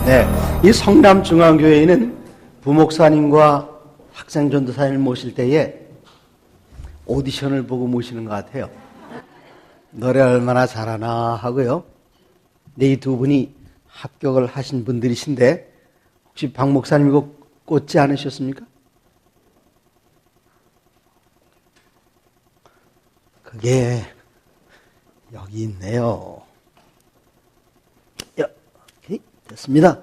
네, 이 성남중앙교회에는 부목사님과 학생전도사님을 모실 때에 오디션을 보고 모시는 것 같아요. 노래 얼마나 잘하나 하고요. 네, 이 두 분이 합격을 하신 분들이신데 혹시 박 목사님 이거 꽂지 않으셨습니까? 그게 여기 있네요. 오케이, 됐습니다.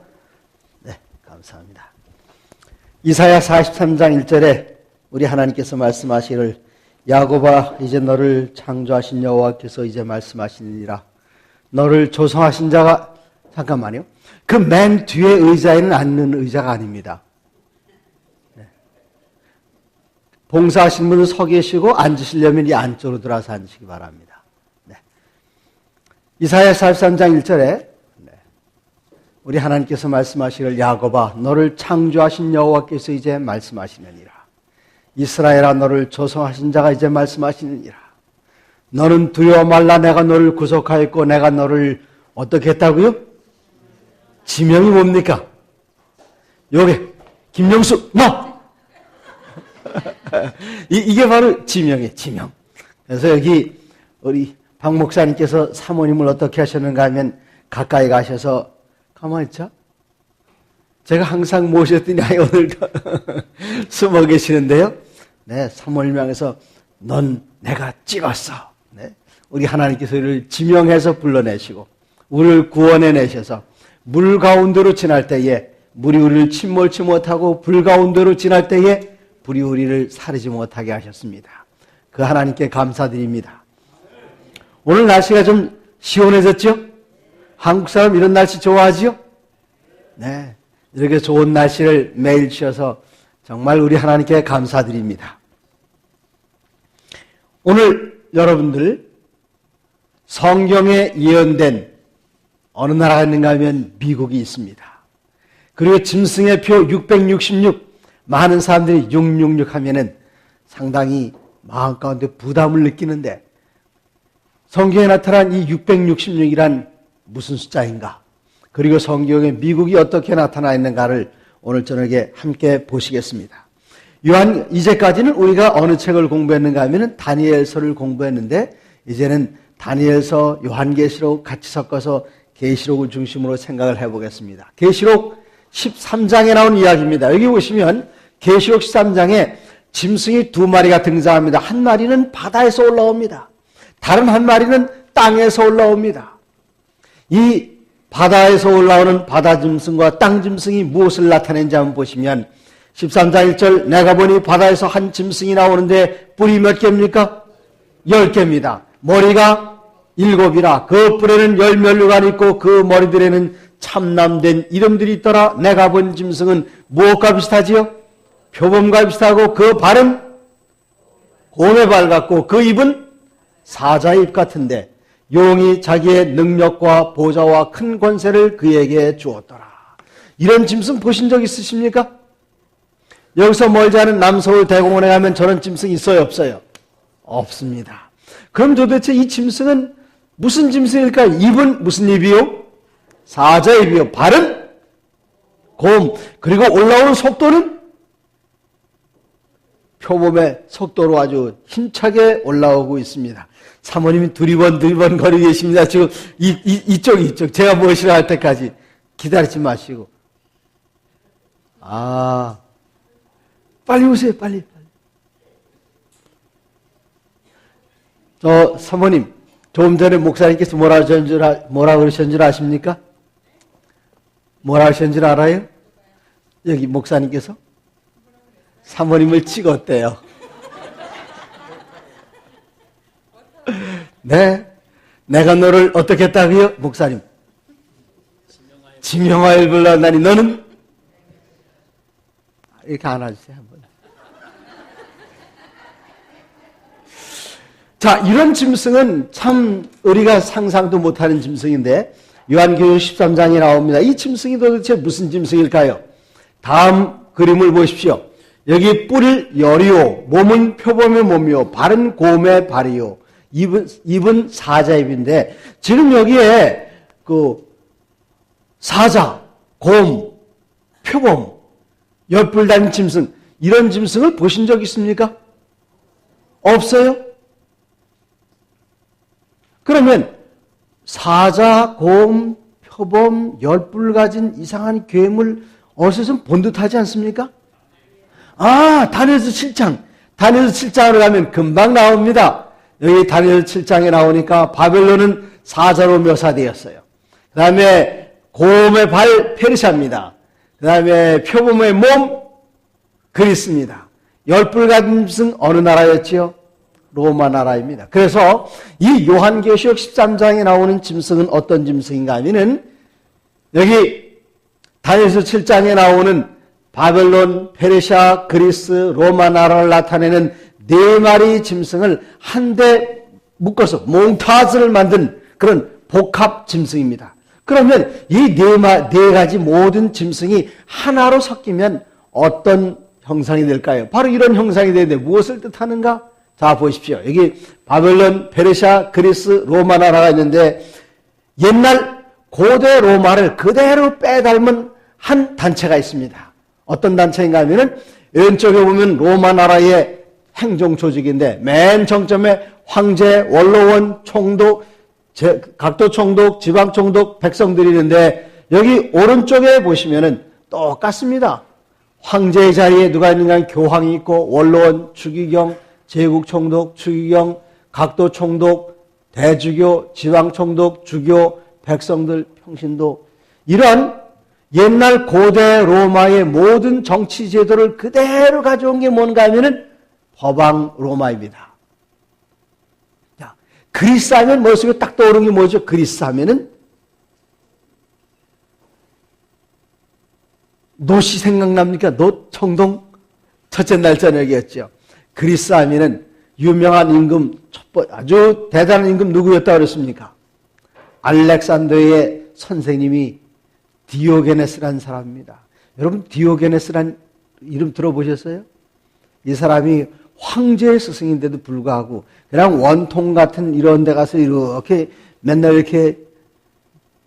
네, 감사합니다. 이사야 43장 1절에 우리 하나님께서 말씀하시기를 야곱아 이제 너를 창조하신 여호와께서 이제 말씀하시니라. 너를 조성하신 자가, 잠깐만요, 그 맨 뒤에 의자에는 앉는 의자가 아닙니다. 네. 봉사하시는 분은 서 계시고 앉으시려면 이 안쪽으로 들어와서 앉으시기 바랍니다. 네. 이사야 43장 1절에 우리 하나님께서 말씀하시기를 야곱아 너를 창조하신 여호와께서 이제 말씀하시느니라. 이스라엘아 너를 조성하신 자가 이제 말씀하시느니라. 너는 두려워 말라. 내가 너를 구속하였고 내가 너를 어떻게 했다고요? 지명이 뭡니까? 요게 김영수 너! 이게 바로 지명이에요. 지명. 그래서 여기 우리 박 목사님께서 사모님을 어떻게 하셨는가 하면 가까이 가셔서 가만히 있자. 제가 항상 모셨더니 오늘도 숨어 계시는데요. 네, 사모님 향해서 넌 내가 찍었어. 네, 우리 하나님께서 우리를 지명해서 불러내시고 우리를 구원해내셔서 물 가운데로 지날 때에 물이 우리를 침몰치 못하고 불 가운데로 지날 때에 불이 우리를 사르지 못하게 하셨습니다. 그 하나님께 감사드립니다. 오늘 날씨가 좀 시원해졌죠? 한국 사람 이런 날씨 좋아하지요? 네, 이렇게 좋은 날씨를 매일 주셔서 정말 우리 하나님께 감사드립니다. 오늘 여러분들 성경에 예언된 어느 나라가 있는가 하면 미국이 있습니다. 그리고 짐승의 표 666, 많은 사람들이 666 하면은 상당히 마음 가운데 부담을 느끼는데 성경에 나타난 이 666이란 무슨 숫자인가? 그리고 성경에 미국이 어떻게 나타나 있는가를 오늘 저녁에 함께 보시겠습니다. 이제까지는 우리가 어느 책을 공부했는가 하면 다니엘서를 공부했는데 이제는 다니엘서, 요한계시록 같이 섞어서 계시록을 중심으로 생각을 해보겠습니다. 계시록 13장에 나온 이야기입니다. 여기 보시면 계시록 13장에 짐승이 두 마리가 등장합니다. 한 마리는 바다에서 올라옵니다. 다른 한 마리는 땅에서 올라옵니다. 이 바다에서 올라오는 바다 짐승과 땅 짐승이 무엇을 나타내는지 한번 보시면 13장 1절 내가 보니 바다에서 한 짐승이 나오는데 뿔이 몇 개입니까? 10개입니다. 머리가 7이라 그 뿔에는 10면류관이 있고 그 머리들에는 참남된 이름들이 있더라. 내가 본 짐승은 무엇과 비슷하지요? 표범과 비슷하고 그 발은 곰의 발 같고 그 입은 사자의 입 같은데 용이 자기의 능력과 보좌와 큰 권세를 그에게 주었더라. 이런 짐승 보신 적 있으십니까? 여기서 멀지 않은 남서울 대공원에 가면 저런 짐승 있어요? 없어요? 없습니다. 그럼 도대체 이 짐승은 무슨 짐승일까요? 입은 무슨 입이요? 사자의 입이요. 발은 곰. 그리고 올라오는 속도는 표범의 속도로 아주 힘차게 올라오고 있습니다. 사모님이 두리번 거리 계십니다. 지금 이쪽 제가 무엇이라 할 때까지 기다리지 마시고 빨리 오세요. 빨리. 사모님 조금 전에 목사님께서 뭐라 그러셨는 줄 아십니까? 뭐라 하셨는 줄 알아요? 여기 목사님께서 사모님을 찍었대요. 네, 내가 너를 어떻게 했다고요? 목사님 지명하여 불렀나니 너는 이렇게 안아주세요 한번. 자, 이런 짐승은 참 우리가 상상도 못하는 짐승인데 요한계시록 13장에 나옵니다. 이 짐승이 도대체 무슨 짐승일까요? 다음 그림을 보십시오. 여기 뿔이 열이요, 몸은 표범의 몸이요, 발은 곰의 발이요, 입은 사자 입인데 지금 여기에 그 사자, 곰, 표범, 열불 달린 짐승, 이런 짐승을 보신 적 있습니까? 없어요? 그러면 사자, 곰, 표범, 열불 가진 이상한 괴물 어디서 본 듯하지 않습니까? 다니엘서 7장. 다니엘서 7장으로 가면 금방 나옵니다. 여기 다니엘서 7장에 나오니까 바벨론은 사자로 묘사되었어요. 그 다음에 곰의 발 페르시아입니다. 그 다음에 표범의 몸 그리스입니다. 열불 가진 짐승 어느 나라였지요? 로마 나라입니다. 그래서 이 요한계시록 13장에 나오는 짐승은 어떤 짐승인가 하면은 여기 다니엘서 7장에 나오는 바벨론, 페르시아, 그리스, 로마 나라를 나타내는 네 마리 짐승을 한데 묶어서 몽타즈를 만든 그런 복합 짐승입니다. 그러면 이 네 가지 모든 짐승이 하나로 섞이면 어떤 형상이 될까요? 바로 이런 형상이 되는데 무엇을 뜻하는가? 자, 보십시오. 여기 바벨론, 페르시아, 그리스, 로마 나라가 있는데 옛날 고대 로마를 그대로 빼닮은 한 단체가 있습니다. 어떤 단체인가 하면은 왼쪽에 보면 로마 나라의 행정 조직인데 맨 정점에 황제, 원로원, 총독, 각도 총독, 지방 총독, 백성들이 있는데 여기 오른쪽에 보시면은 똑같습니다. 황제의 자리에 누가 있는가 하면 교황이 있고 원로원, 추기경, 제국 총독, 추기경, 각도 총독, 대주교, 지방 총독, 주교, 백성들, 평신도 이런 옛날 고대 로마의 모든 정치 제도를 그대로 가져온 게 뭔가 하면은 법왕 로마입니다. 자, 그리스 하면 머릿속에 딱 떠오르는 게 뭐죠? 그리스 하면은 노시 생각납니까? 노청동 첫째 날 저녁이었죠. 그리스 하면은 유명한 임금, 아주 대단한 임금 누구였다고 그랬습니까? 알렉산더의 선생님이 디오게네스라는 사람입니다. 여러분 디오게네스라는 이름 들어보셨어요? 이 사람이 황제의 스승인데도 불구하고 그냥 원통 같은 이런 데 가서 이렇게 맨날 이렇게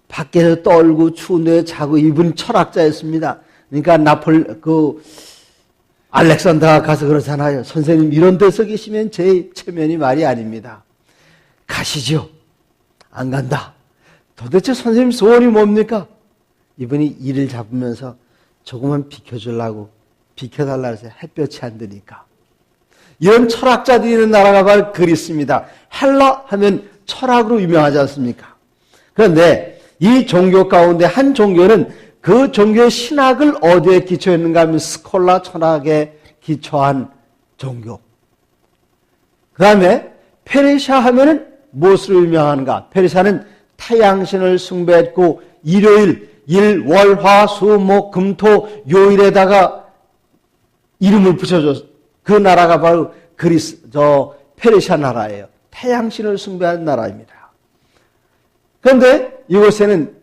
밖에서 떨고 추운 데에 자고 이분 철학자였습니다. 그러니까 알렉산더가 가서 그러잖아요. 선생님 이런 데서 계시면 제 체면이 말이 아닙니다. 가시죠. 안 간다. 도대체 선생님 소원이 뭡니까? 이분이 이를 잡으면서 조금만 비켜주려고 비켜달라 해서 햇볕이 안 드니까. 이런 철학자들이 있는 나라가 바로 그리스입니다. 헬라 하면 철학으로 유명하지 않습니까? 그런데 이 종교 가운데 한 종교는 그 종교의 신학을 어디에 기초했는가 하면 스콜라 철학에 기초한 종교. 그 다음에 페르시아 하면은 무엇으로 유명한가? 페르시아는 태양신을 숭배했고 일요일, 일, 월, 화, 수, 목, 금, 토, 요일에다가 이름을 붙여줬어. 그 나라가 바로 페르시아 나라예요. 태양신을 숭배하는 나라입니다. 그런데 이곳에는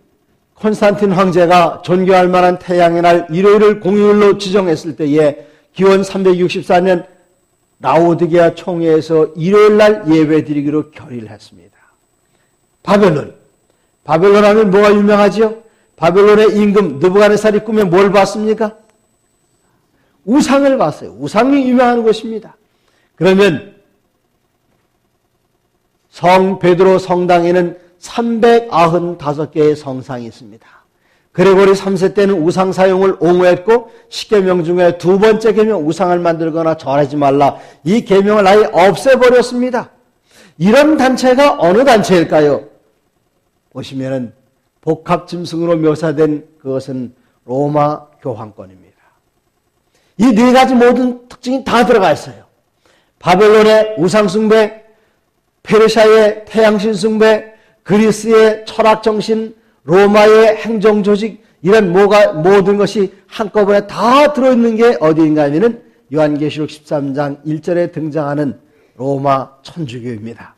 콘스탄틴 황제가 존경할 만한 태양의 날 일요일을 공휴일로 지정했을 때에 기원 364년 라오디게아 총회에서 일요일 날 예배드리기로 결의를 했습니다. 바벨론 하면 뭐가 유명하죠? 바벨론의 임금 느부갓네살이 꿈에 뭘 봤습니까? 우상을 봤어요. 우상이 유명한 곳입니다. 그러면 성 베드로 성당에는 395개의 성상이 있습니다. 그레고리 3세 때는 우상 사용을 옹호했고 10계명 중에 두 번째 계명 우상을 만들거나 절하지 말라. 이 계명을 아예 없애버렸습니다. 이런 단체가 어느 단체일까요? 보시면은 복합 짐승으로 묘사된 그것은 로마 교황권입니다. 이 네 가지 모든 특징이 다 들어가 있어요. 바벨론의 우상 숭배, 페르시아의 태양신 숭배, 그리스의 철학 정신, 로마의 행정 조직 이런 모든 것이 한꺼번에 다 들어있는 게 어디인가 하면은 요한계시록 13장 1절에 등장하는 로마 천주교입니다.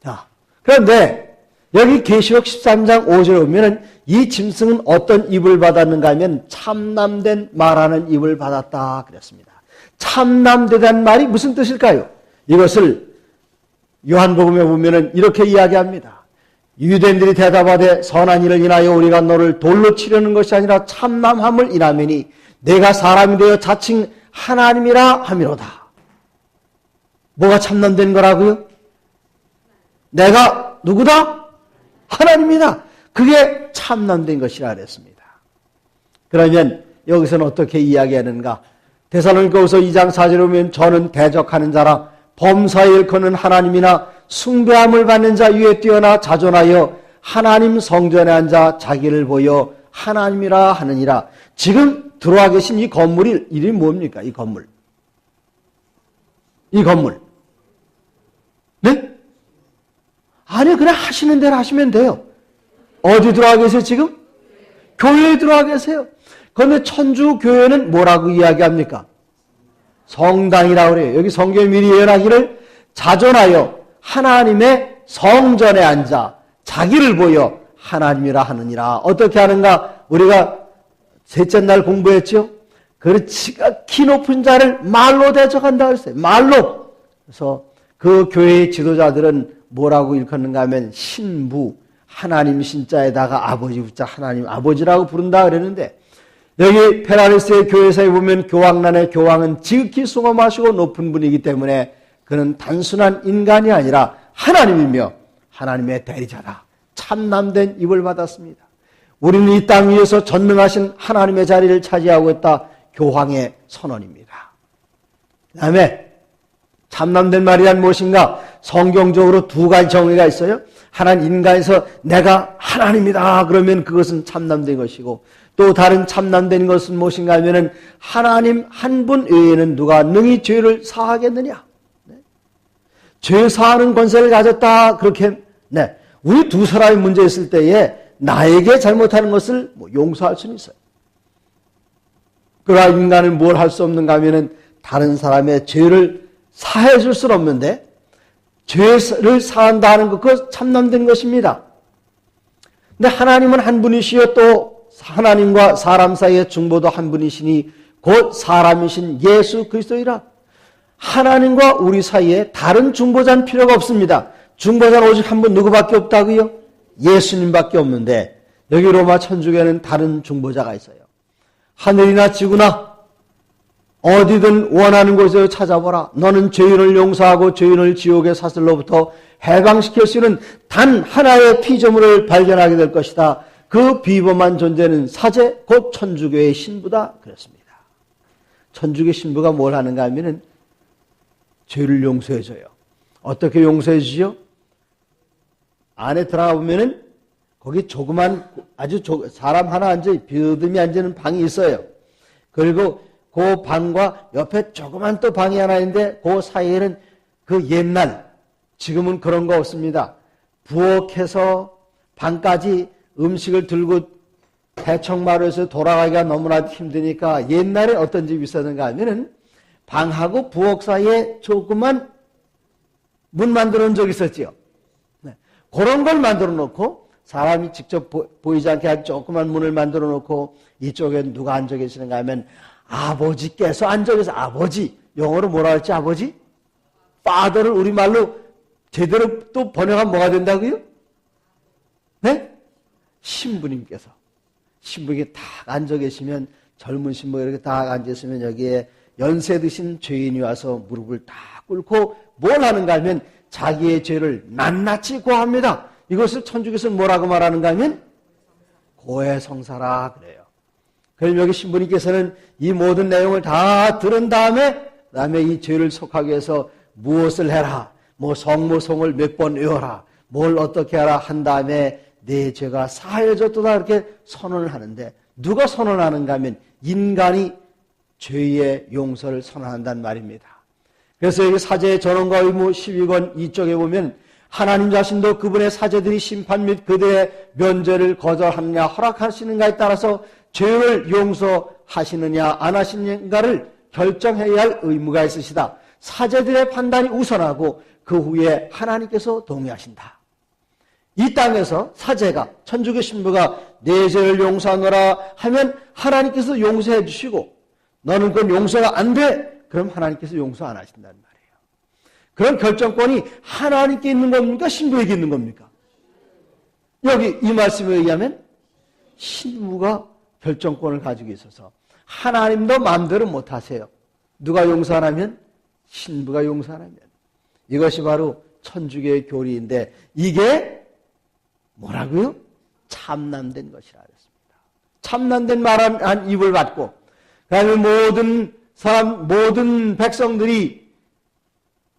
자, 그런데 여기 계시록 13장 5절에 보면은 이 짐승은 어떤 입을 받았는가 하면 참남된 말하는 입을 받았다 그랬습니다. 참남되다는 말이 무슨 뜻일까요? 이것을 요한복음에 보면은 이렇게 이야기합니다. 유대인들이 대답하되 선한 일을 인하여 우리가 너를 돌로 치려는 것이 아니라 참남함을 인하매니 내가 사람이 되어 자칭 하나님이라 함이로다. 뭐가 참남된 거라고요? 내가 누구다? 하나님이다. 그게 참남된 것이라 그랬습니다. 그러면 여기서는 어떻게 이야기하는가? 데살로니가후서 2장 4절에 보면 저는 대적하는 자라 범사에 일컫는 하나님이나 숭배함을 받는 자 위에 뛰어나 자존하여 하나님 성전에 앉아 자기를 보여 하나님이라 하느니라. 지금 들어와 계신 이 건물이 이름이 뭡니까? 이 건물. 이 건물. 네? 아니 그냥 하시는 대로 하시면 돼요. 어디 들어와 계세요 지금? 교회에 들어와 계세요. 그런데 천주교회는 뭐라고 이야기합니까? 성당이라고 그래요. 여기 성경에 미리 예언하기를 자존하여 하나님의 성전에 앉아 자기를 보여 하나님이라 하느니라. 어떻게 하는가? 우리가 셋째 날 공부했죠? 그 지극히 높은 자를 말로 대적한다 그랬어요. 말로. 그래서 그 교회의 지도자들은 뭐라고 일컫는가 하면 신부, 하나님 신자에다가 아버지 부자 하나님 아버지라고 부른다 그랬는데 여기 페라리스의 교회사에 보면 교황란의 교황은 지극히 숭엄하시고 높은 분이기 때문에 그는 단순한 인간이 아니라 하나님이며 하나님의 대리자다. 참남된 입을 받았습니다. 우리는 이 땅 위에서 전능하신 하나님의 자리를 차지하고 있다. 교황의 선언입니다. 그 다음에 참남된 말이란 무엇인가? 성경적으로 두 가지 정의가 있어요. 하나는 인간에서 내가 하나님이다 그러면 그것은 참남된 것이고 또 다른 참남된 것은 무엇인가 하면은 하나님 한 분 외에는 누가 능히 죄를 사하겠느냐? 네. 죄 사하는 권세를 가졌다 그렇게 네. 우리 두 사람이 문제 있을 때에 나에게 잘못하는 것을 용서할 수는 있어요. 그러나 인간은 뭘 할 수 없는가 하면은 다른 사람의 죄를 사해 줄 수는 없는데 죄를 사한다 하는 것, 그것 참남된 것입니다. 근데 하나님은 한 분이시요 또 하나님과 사람 사이의 중보도 한 분이시니 곧 사람이신 예수 그리스도이라. 하나님과 우리 사이에 다른 중보자는 필요가 없습니다. 중보자는 오직 한 분 누구밖에 없다고요? 예수님밖에 없는데 여기 로마 천주교에는 다른 중보자가 있어요. 하늘이나 지구나 어디든 원하는 곳에서 찾아보라. 너는 죄인을 용서하고 죄인을 지옥의 사슬로부터 해방시킬 수 있는 단 하나의 피조물을 발견하게 될 것이다. 그 비범한 존재는 사제 곧 천주교의 신부다 그랬습니다. 천주교 신부가 뭘 하는가 하면은 죄를 용서해 줘요. 어떻게 용서해 주죠? 안에 들어가 보면은 거기 조그만 아주 사람 하나 앉아 비어듬이 앉는 방이 있어요. 그리고 그 방과 옆에 조그만 또 방이 하나 있는데 그 사이에는 그 옛날 지금은 그런 거 없습니다. 부엌에서 방까지 음식을 들고 대청마루에서 돌아가기가 너무나 힘드니까 옛날에 어떤 집이 있었는가 하면은 방하고 부엌 사이에 조그만 문 만들어 놓은 적이 있었지요. 네. 그런 걸 만들어 놓고 사람이 직접 보이지 않게 아주 조그만 문을 만들어 놓고 이쪽에 누가 앉아 계시는가 하면 아버지께서 앉아 계세요. 아버지. 영어로 뭐라 할지 아버지? father를 우리말로 제대로 또 번역하면 뭐가 된다고요? 네? 신부님께서. 신부님이 딱 앉아 계시면 젊은 신부가 이렇게 딱 앉아 있으면 여기에 연세 드신 죄인이 와서 무릎을 딱 꿇고 뭘 하는가 하면 자기의 죄를 낱낱이 고합니다. 이것을 천주교에서는 뭐라고 말하는가 하면 고해성사라 그래요. 그럼 여기 신부님께서는 이 모든 내용을 다 들은 다음에 그다음에 이 죄를 속하기 위해서 무엇을 해라. 뭐 성모송을 몇 번 외워라. 뭘 어떻게 하라 한 다음에 내 죄가 사해졌도다 이렇게 선언을 하는데 누가 선언하는가 하면 인간이 죄의 용서를 선언한다는 말입니다. 그래서 여기 사제의 전원과 의무 12권 2쪽에 보면 하나님 자신도 그분의 사제들이 심판 및 그들의 면죄를 거절하느냐 허락하시는가에 따라서 죄를 용서하시느냐 안 하시는가를 결정해야 할 의무가 있으시다. 사제들의 판단이 우선하고 그 후에 하나님께서 동의하신다. 이 땅에서 사제가 천주교 신부가 내 죄를 용서하노라 하면 하나님께서 용서해 주시고 너는 그건 용서가 안 돼. 그럼 하나님께서 용서 안 하신다는 말이에요. 그런 결정권이 하나님께 있는 겁니까? 신부에게 있는 겁니까? 여기 이 말씀에 의하면 신부가 결정권을 가지고 있어서 하나님도 마음대로 못하세요. 누가 용서 안 하면? 신부가 용서 안 하면. 이것이 바로 천주교의 교리인데 이게 뭐라고요? 참남된 것이라 그랬습니다. 참남된 말 한 입을 받고 그 다음에 모든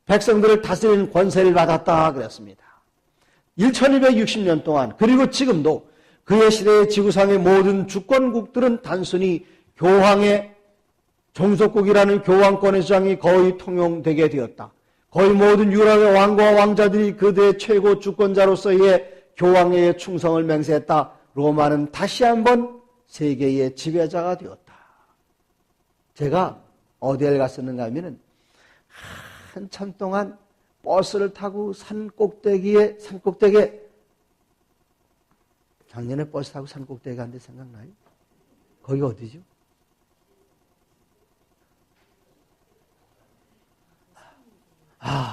백성들을 다스리는 권세를 받았다 그랬습니다. 1260년 동안 그리고 지금도 그의 시대의 지구상의 모든 주권국들은 단순히 교황의 종속국이라는 교황권의 주장이 거의 통용되게 되었다. 거의 모든 유럽의 왕과 왕자들이 그들의 최고 주권자로서의 교황에게 충성을 맹세했다. 로마는 다시 한번 세계의 지배자가 되었다. 제가 어디에 갔었는가 하면은 한참 동안 버스를 타고 산 꼭대기에 작년에 버스 타고 산 꼭대기에 간 데 생각나요? 거기 어디죠?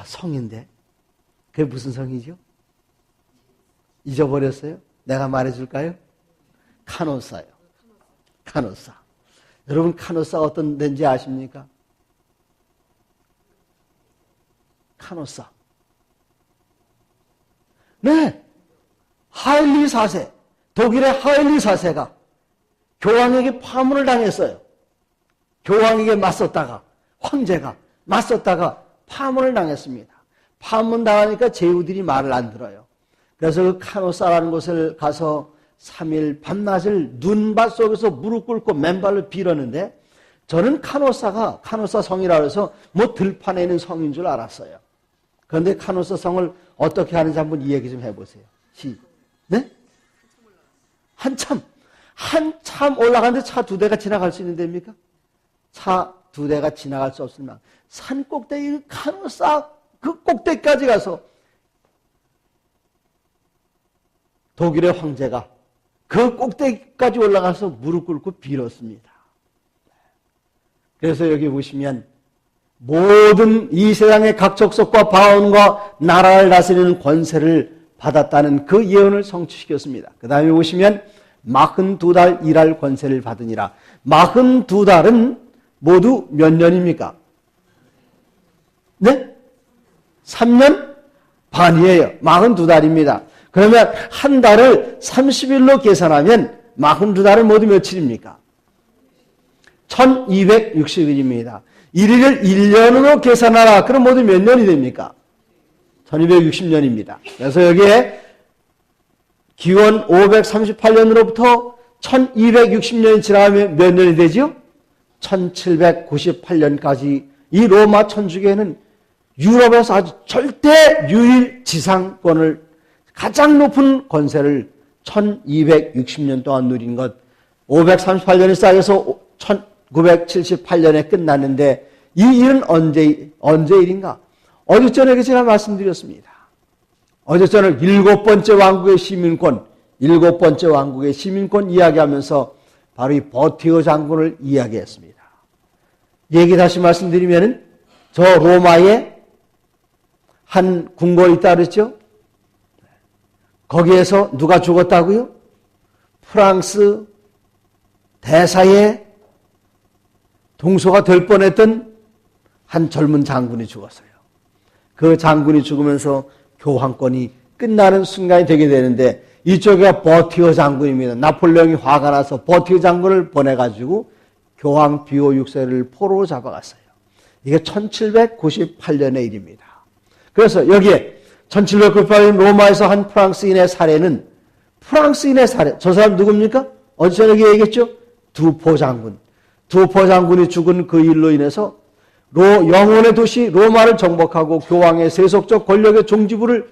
성인데 그게 무슨 성이죠? 잊어버렸어요? 내가 말해줄까요? 카노사요. 카노사. 여러분 카노사가 어떤 데인지 아십니까? 카노사. 네. 하일리 4세. 독일의 하일리 4세가 교황에게 파문을 당했어요. 교황에게 맞섰다가 황제가 맞섰다가 파문을 당했습니다. 파문 당하니까 제후들이 말을 안 들어요. 그래서 그 카노사라는 곳을 가서 3일 밤낮을 눈밭 속에서 무릎 꿇고 맨발로 빌었는데 저는 카노사 성이라고 해서 뭐 들판에 있는 성인 줄 알았어요. 그런데 카노사 성을 어떻게 하는지 한번 이야기 좀 해보세요. 네? 한참 올라가는데 차 2대가 지나갈 수 있는 데입니까? 차 2대가 지나갈 수 없을 만큼 산 꼭대기 카노사 그 꼭대기까지 가서 독일의 황제가 그 꼭대기까지 올라가서 무릎 꿇고 빌었습니다. 그래서 여기 보시면 모든 이 세상의 각 족속과 바원과 나라를 다스리는 권세를 받았다는 그 예언을 성취시켰습니다. 그 다음에 보시면 42달 일할 권세를 받으니라. 42달은 모두 몇 년입니까? 네? 3년 반이에요. 42달입니다. 그러면 한 달을 30일로 계산하면 42달은 모두 며칠입니까? 1260일입니다. 1일을 1년으로 계산하라. 그럼 모두 몇 년이 됩니까? 1260년입니다. 그래서 여기에 기원 538년으로부터 1260년이 지나면 몇 년이 되죠? 1798년까지 이 로마 천주교회는 유럽에서 아주 절대 유일 지상권을 가장 높은 권세를 1260년 동안 누린 것. 538년에 쌓여서 1978년에 끝났는데 이 일은 언제 일인가? 어제 저녁에 제가 말씀드렸습니다. 어제 저녁 7번째 왕국의 시민권 이야기하면서 바로 이 버티어 장군을 이야기했습니다. 얘기 다시 말씀드리면은 저 로마에 한 궁궐이 있다 그랬죠? 거기에서 누가 죽었다고요? 프랑스 대사의 동서가 될 뻔했던 한 젊은 장군이 죽었어요. 그 장군이 죽으면서 교황권이 끝나는 순간이 되게 되는데 이쪽에 버티어 장군입니다. 나폴레옹이 화가 나서 버티어 장군을 보내가지고 교황 비오 6세를 포로로 잡아갔어요. 이게 1798년의 일입니다. 그래서 여기에 1798년 로마에서 한 프랑스인의 사례는 저 사람 누굽니까? 어제 저녁에 얘기했죠? 두포 장군이 죽은 그 일로 인해서 영혼의 도시 로마를 정복하고 교황의 세속적 권력의 종지부를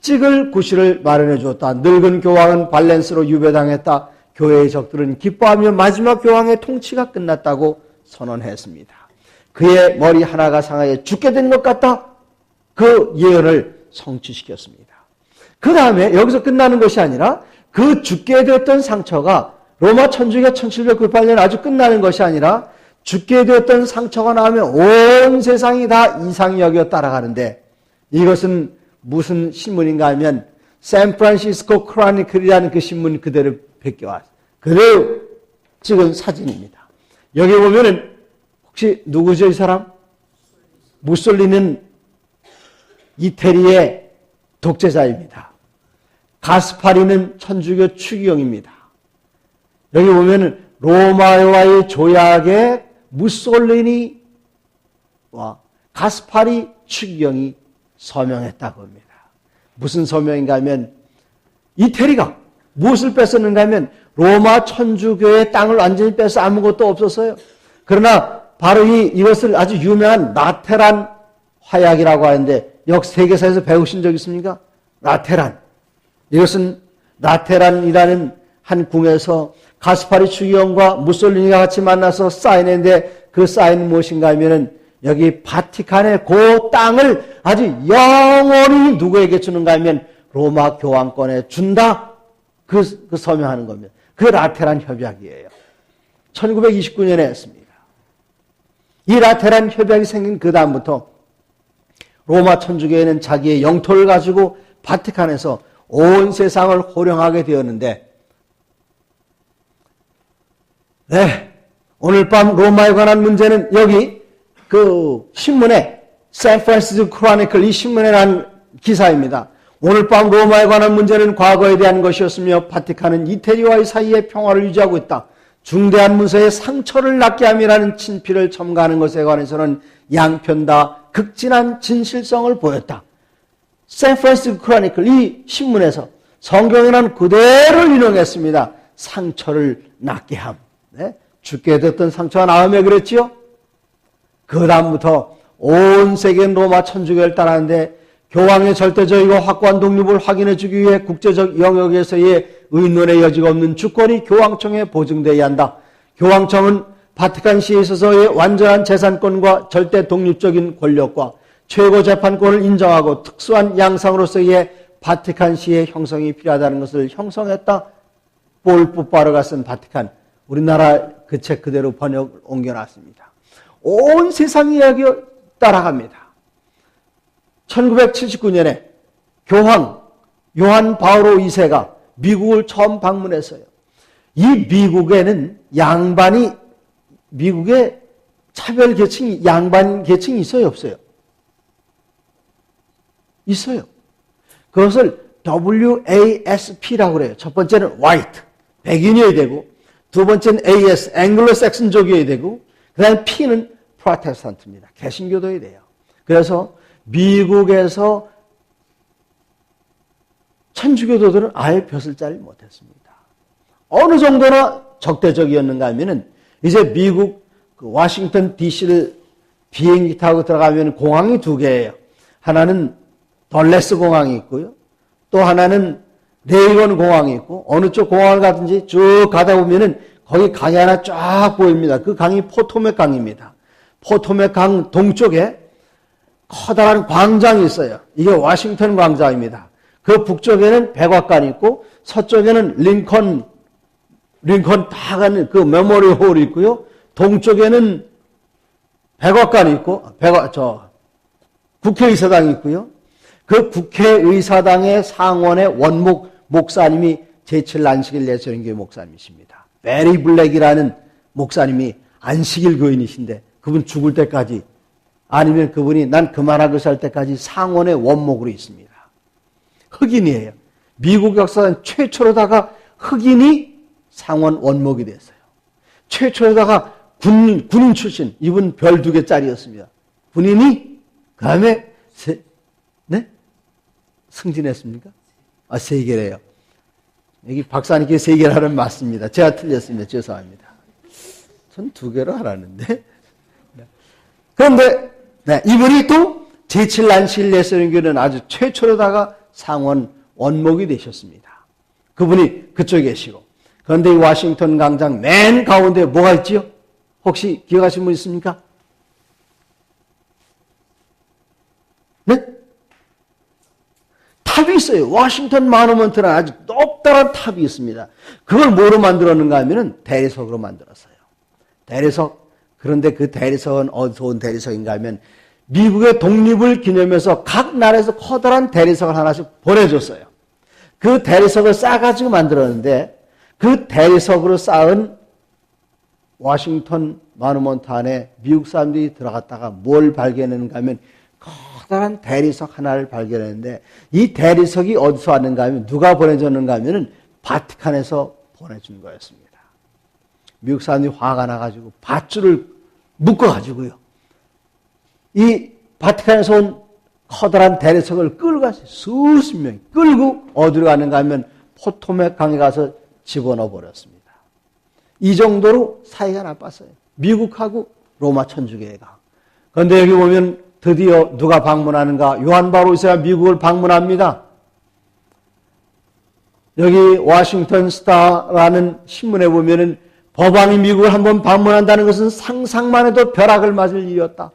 찍을 구실을 마련해 주었다. 늙은 교황은 발렌스로 유배당했다. 교회의 적들은 기뻐하며 마지막 교황의 통치가 끝났다고 선언했습니다. 그의 머리 하나가 상하여 죽게 된 것 같다. 그 예언을 성취시켰습니다. 그 다음에 여기서 끝나는 것이 아니라 그 죽게 되었던 상처가 로마 천주교가 1798년 아주 끝나는 것이 아니라 죽게 되었던 상처가 나오면 온 세상이 다 이상이 여겨 따라가는데 이것은 무슨 신문인가 하면 샌프란시스코 크로니클이라는 그 신문 그대로 베껴왔어요. 그대로 찍은 사진입니다. 여기 보면은 혹시 누구죠, 이 사람? 무솔리니는 이태리의 독재자입니다. 가스파리는 천주교 추기경입니다. 여기 보면은 로마와의 조약에 무솔리니와 가스파리 추기경이 서명했다고 합니다. 무슨 서명인가 하면 이태리가 무엇을 뺏었는가 하면 로마 천주교의 땅을 완전히 뺏어 아무것도 없었어요. 그러나 바로 이것을 아주 유명한 라테란 화약이라고 하는데 세계사에서 배우신 적 있습니까? 라테란. 이것은 라테란이라는 한 궁에서 가스파리 추기경과 무솔리니가 같이 만나서 사인했는데 그 사인은 무엇인가 하면은 여기 바티칸의 그 땅을 아주 영원히 누구에게 주는가 하면 로마 교황권에 준다. 그 서명하는 겁니다. 그 라테란 협약이에요. 1929년에 했습니다. 이 라테란 협약이 생긴 그 다음부터 로마 천주교회는 자기의 영토를 가지고 바티칸에서 온 세상을 호령하게 되었는데, 네, 오늘 밤 로마에 관한 문제는 여기 그 신문에 샌프란시스코 크로니클 이 신문에 난 기사입니다. 오늘 밤 로마에 관한 문제는 과거에 대한 것이었으며 바티칸은 이태리와의 사이의 평화를 유지하고 있다. 중대한 문서에 상처를 낳게 함이라는 친필을 첨가하는 것에 관해서는 양편 다 극진한 진실성을 보였다. 샌프란시스코 크로니클 이 신문에서 성경에 난 그대로 인용했습니다. 상처를 낳게 함. 네? 죽게 됐던 상처가 나음에 그랬지요? 그 다음부터 온 세계는 로마 천주교를 따르는데 교황의 절대적이고 확고한 독립을 확인해주기 위해 국제적 영역에서의 의논의 여지가 없는 주권이 교황청에 보증되어야 한다. 교황청은 바티칸시에 있어서의 완전한 재산권과 절대 독립적인 권력과 최고 재판권을 인정하고 특수한 양상으로서의 바티칸시의 형성이 필요하다는 것을 형성했다. 볼 뽀빠르가 쓴 바티칸. 우리나라 그 책 그대로 번역 옮겨놨습니다. 온 세상 이야기 따라갑니다. 1979년에 교황 요한 바오로 2세가 미국을 처음 방문했어요. 이 미국에는 미국의 차별 계층이 양반 계층이 있어요, 없어요? 있어요. 그것을 WASP라고 그래요. 첫 번째는 white, 백인이어야 되고, 두 번째는 AS, 앵글로색슨족이어야 되고, 그 다음에 P는 프로테스탄트입니다. 개신교도여야 돼요. 그래서 미국에서 천주교도들은 아예 벼슬 자를 못했습니다. 어느 정도나 적대적이었는가 하면은 이제 미국 그 워싱턴 DC를 비행기 타고 들어가면 공항이 두 개예요. 하나는 덜레스 공항이 있고요. 또 하나는 레이건 공항이 있고, 어느 쪽 공항을 가든지 쭉 가다 보면은 거기 강이 하나 쫙 보입니다. 그 강이 포토맥 강입니다. 포토맥 강 동쪽에 커다란 광장이 있어요. 이게 워싱턴 광장입니다. 그 북쪽에는 백악관이 있고, 서쪽에는 링컨 다 가는 그 메모리얼 홀이 있고요. 동쪽에는 백악관이 있고, 국회의사당이 있고요. 그 국회의사당의 상원의 원목 목사님이 제7 안식일 내세령교회 목사님이십니다. 베리 블랙이라는 목사님이 안식일 교인이신데 그분 죽을 때까지, 아니면 그분이 난 그만하고 살 때까지 상원의 원목으로 있습니다. 흑인이에요. 미국 역사상 최초로다가 흑인이 상원 원목이 됐어요. 최초로다가 군인 출신, 이분 별 2개짜리였습니다. 군인이 그 다음에 승진했습니까? 3개래요. 여기 박사님께 3개라는 맞습니다. 제가 틀렸습니다. 죄송합니다. 전 2개로 알았는데. 그런데 이분이 또 제7 안식일 내세령교회는 아주 최초로다가 상원 원목이 되셨습니다. 그분이 그쪽에 계시고, 그런데 이 워싱턴 광장 맨 가운데 뭐가 있지요? 혹시 기억하신 분 있습니까? 네? 탑이 있어요. 워싱턴 마누먼트라는 아주 높다란 탑이 있습니다. 그걸 뭐로 만들었는가 하면은 대리석으로 만들었어요. 대리석. 그런데 그 대리석은 어디서 온 대리석인가 하면 미국의 독립을 기념해서 각 나라에서 커다란 대리석을 하나씩 보내줬어요. 그 대리석을 쌓아가지고 만들었는데 그 대리석으로 쌓은 워싱턴 마누먼트 안에 미국 사람들이 들어갔다가 뭘 발견했는가 하면 커다란 대리석 하나를 발견했는데 이 대리석이 어디서 왔는가 하면 누가 보내줬는가 하면 바티칸에서 보내준 거였습니다. 미국 사람들이 화가 나가지고 밧줄을 묶어가지고요. 이 바티칸에서 온 커다란 대리석을 끌고 가서 수십 명이 끌고 어디로 가는가 하면 포토맥 강에 가서 집어넣어 버렸습니다. 이 정도로 사이가 나빴어요. 미국하고 로마 천주교회가. 그런데 여기 보면 드디어 누가 방문하는가? 요한 바오로 2세가 미국을 방문합니다. 여기 워싱턴 스타라는 신문에 보면은 법왕이 미국을 한번 방문한다는 것은 상상만 해도 벼락을 맞을 일이었다.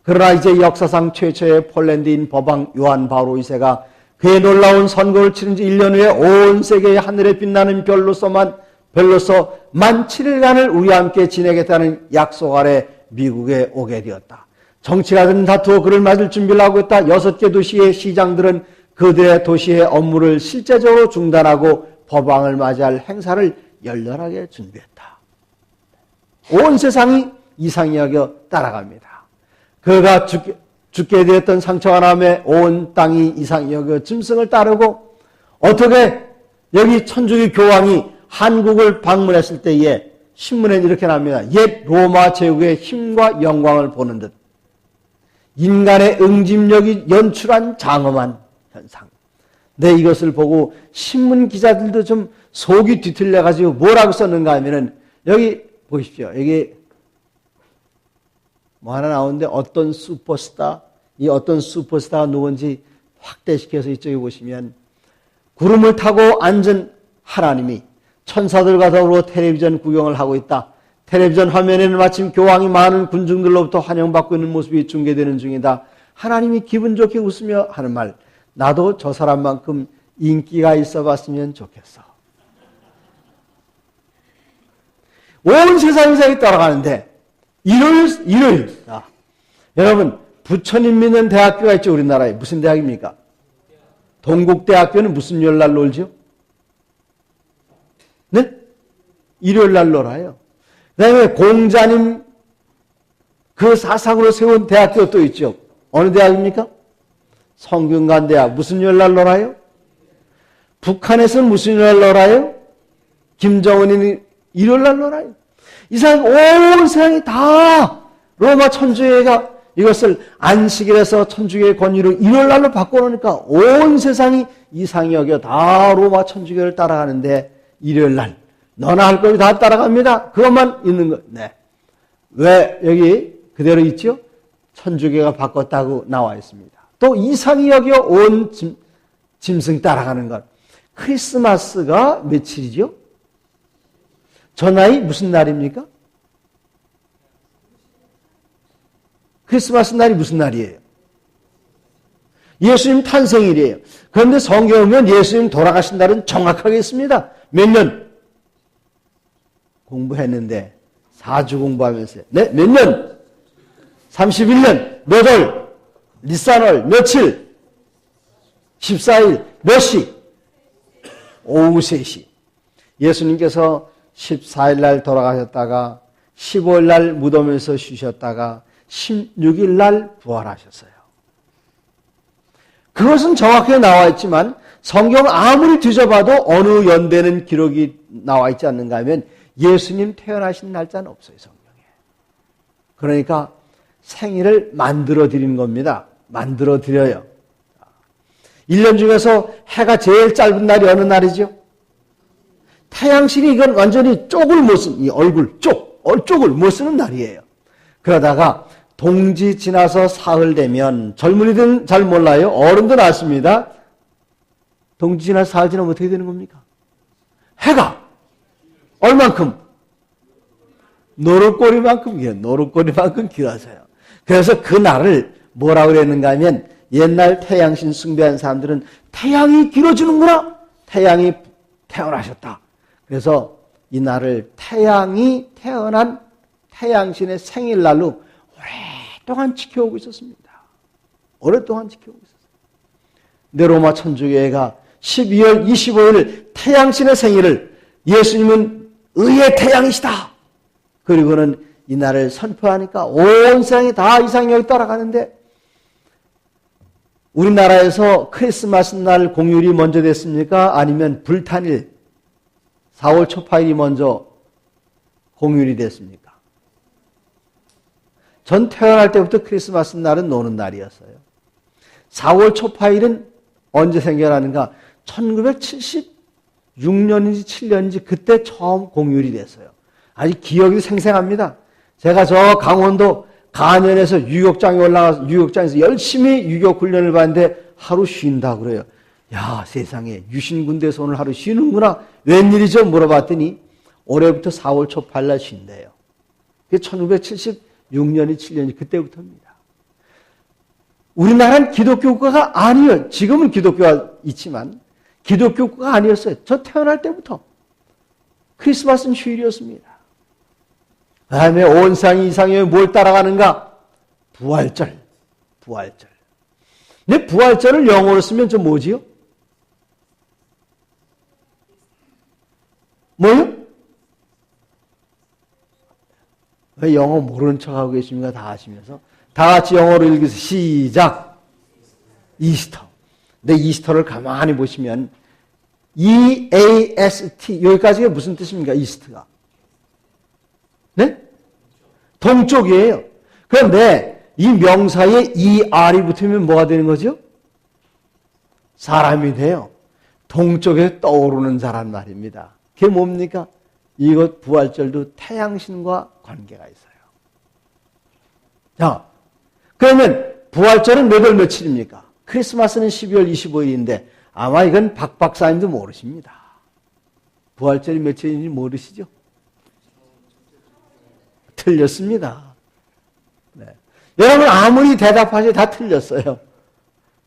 그러나 이제 역사상 최초의 폴란드인 법왕 요한 바오로 2세가 그의 놀라운 선거를 치른 지 1년 후에 온 세계의 하늘에 빛나는 별로서 만 7일간을 우리와 함께 지내겠다는 약속 아래 미국에 오게 되었다. 정치가들은 다투어 그를 맞을 준비를 하고 있다. 6개 도시의 시장들은 그들의 도시의 업무를 실제적으로 중단하고 법왕을 맞이할 행사를 열렬하게 준비했다. 온 세상이 이상히 여겨 따라갑니다. 그가 죽게 되었던 상처가 남에 온 땅이 이상히 여겨 짐승을 따르고 어떻게 여기 천주교 교황이 한국을 방문했을 때에 신문에 이렇게 납니다. 옛 로마 제국의 힘과 영광을 보는 듯 인간의 응집력이 연출한 장엄한 현상. 네, 이것을 보고 신문 기자들도 좀 속이 뒤틀려가지고 뭐라고 썼는가 하면은 여기 보십시오. 여기 뭐 하나 나오는데 어떤 슈퍼스타, 이 어떤 슈퍼스타가 누군지 확대시켜서 이쪽에 보시면 구름을 타고 앉은 하나님이 천사들과 더불어 텔레비전 구경을 하고 있다. 텔레비전 화면에는 마침 교황이 많은 군중들로부터 환영받고 있는 모습이 중계되는 중이다. 하나님이 기분 좋게 웃으며 하는 말, 나도 저 사람만큼 인기가 있어 봤으면 좋겠어. 온 세상이 따라가는데 일요일 여러분 부처님 믿는 대학교가 있죠. 우리나라에 무슨 대학입니까? 동국대학교는 무슨 요일 날 놀죠? 네? 일요일 날 놀아요. 그 다음에 공자님 그 사상으로 세운 대학교 또 있죠. 어느 대학입니까? 성균관대학. 무슨 요일 날 놀아요? 북한에서는 무슨 요일 날 놀아요? 김정은이 일요일 날 놀아요. 이상 온 세상이 다 로마 천주교회가 이것을 안식일에서 천주교의 권위로 일요일 날로 바꿔놓으니까 온 세상이 이상히 여겨 다 로마 천주교를 따라가는데 일요일 날 너나 할 거기 다 따라갑니다. 그것만 있는 거. 네. 왜 여기 그대로 있죠? 천주교가 바꿨다고 나와 있습니다. 또 이상히 여겨 온 짐승 따라가는 것. 크리스마스가 며칠이죠? 전하이 무슨 날입니까? 크리스마스 날이 무슨 날이에요? 예수님 탄생일이에요. 그런데 성경에 보면 예수님 돌아가신 날은 정확하게 있습니다. 몇 년? 공부했는데 4주 공부하면서 네? 몇 년? 31년 몇 월? 니산월 며칠? 14일 몇 시? 오후 3시. 예수님께서 14일 날 돌아가셨다가 15일 날 무덤에서 쉬셨다가 16일 날 부활하셨어요. 그것은 정확하게 나와 있지만 성경 아무리 뒤져봐도 어느 연대는 기록이 나와 있지 않는가 하면 예수님 태어나신 날짜는 없어요, 성경에. 그러니까 생일을 만들어 드리는 겁니다. 만들어 드려요. 1년 중에서 해가 제일 짧은 날이 어느 날이죠? 태양신이 이건 완전히 쪽을 못 쓰는, 이 얼굴, 쪽을 못 쓰는 날이에요. 그러다가 동지 지나서 사흘 되면, 젊은이들은 잘 몰라요. 어른도 알습니다. 동지 지나서 사흘 지나면 어떻게 되는 겁니까? 해가 얼만큼? 노릇꼬리만큼 길어져요. 그래서 그 날을 뭐라고 그랬는가 하면 옛날 태양신 숭배한 사람들은 태양이 길어지는구나. 태양이 태어나셨다. 그래서 이 날을 태양이 태어난 태양신의 생일날로 오랫동안 지켜오고 있었습니다. 오랫동안 지켜오고 있었어요. 근데 로마 천주교회가 12월 25일 태양신의 생일을 예수님은 의의 태양이시다. 그리고는 이날을 선포하니까 온 세상이 다 이상형이 따라가는데 우리나라에서 크리스마스 날 공휴일이 먼저 됐습니까? 아니면 불탄일 4월 초파일이 먼저 공휴일이 됐습니까? 전 태어날 때부터 크리스마스 날은 노는 날이었어요. 4월 초파일은 언제 생겨나는가? 1976년인지 7년인지 그때 처음 공휴일이 됐어요. 아직 기억이 생생합니다. 제가 저 강원도 간현에서 유격장에 올라가서 유격장에서 열심히 유격 훈련을 받는데 하루 쉰다고 그래요. 야, 세상에 유신군대에서 오늘 하루 쉬는구나. 웬일이죠? 물어봤더니 올해부터 4월 초파일 날 쉰대요. 그게 1976년이 7년이 그때부터입니다. 우리나라는 기독교 국가가 아니에요. 지금은 기독교가 있지만 기독교 국가가 아니었어요. 저 태어날 때부터 크리스마스는 휴일이었습니다. 그 다음에 온 세상이 이상형이 뭘 따라가는가? 부활절. 부활절. 근데 부활절을 영어로 쓰면 좀 뭐지요? 뭐요? 왜 영어 모르는 척하고 계십니까? 다 아시면서. 다 같이 영어로 읽으세요. 시작. 이스터. 근데 이스터를 가만히 보시면 EAST 여기까지가 무슨 뜻입니까? 이스트가. 네? 동쪽이에요. 그런데 이 명사에 ER이 붙으면 뭐가 되는 거죠? 사람이 돼요. 동쪽에 떠오르는 자란 말입니다. 그게 뭡니까? 이것 부활절도 태양신과 관계가 있어요. 자, 그러면 부활절은 몇 월 며칠입니까? 크리스마스는 12월 25일인데 아마 이건 박 박사님도 모르십니다. 부활절이 며칠인지 모르시죠? 틀렸습니다. 네. 여러분 아무리 대답하셔도 다 틀렸어요.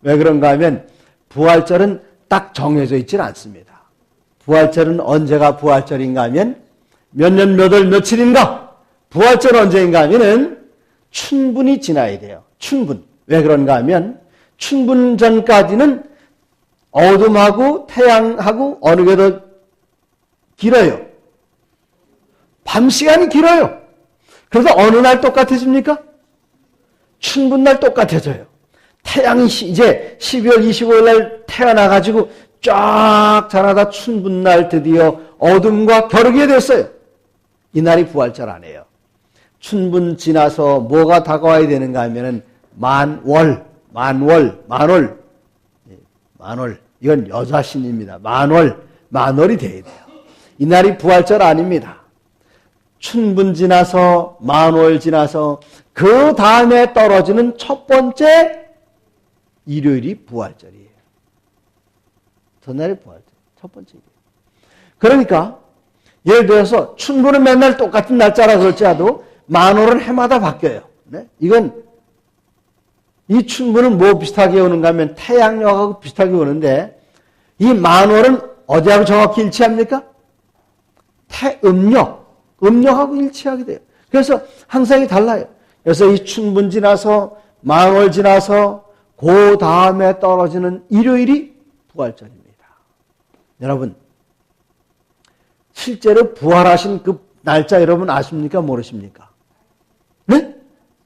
왜 그런가 하면 부활절은 딱 정해져 있지는 않습니다. 부활절은 언제가 부활절인가 하면 몇 년 몇 월 며칠인가? 부활절 언제인가 하면은 춘분이 지나야 돼요. 춘분. 왜 그런가 하면 춘분 전까지는 어둠하고 태양하고 어느 게 더 길어요? 밤 시간이 길어요. 그래서 어느 날 똑같아집니까? 춘분날 똑같아져요. 태양이 이제 12월 25일 날 태어나가지고 쫙 자라다 춘분날 드디어 어둠과 겨루게 됐어요. 이날이 부활절 아니에요. 춘분 지나서 뭐가 다가와야 되는가 하면은 만월. 이건 여자신입니다. 만월이 돼야 돼요. 이날이 부활절 아닙니다. 춘분 지나서 만월 지나서 그 다음에 떨어지는 첫 번째 일요일이 부활절이에요. 전날이 부활절. 첫 번째 일요일. 그러니까 예를 들어서 춘분은 맨날 똑같은 날짜라 그럴지라도 만월은 해마다 바뀌어요. 네? 이건 이 춘분은 뭐 비슷하게 오는가 하면 태양력하고 비슷하게 오는데 이 만월은 어디하고 정확히 일치합니까? 음력하고 일치하게 돼요. 그래서 항상 달라요. 그래서 이 춘분 지나서 만월 지나서 그 다음에 떨어지는 일요일이 부활절입니다. 여러분 실제로 부활하신 그 날짜 여러분 아십니까? 모르십니까? 네?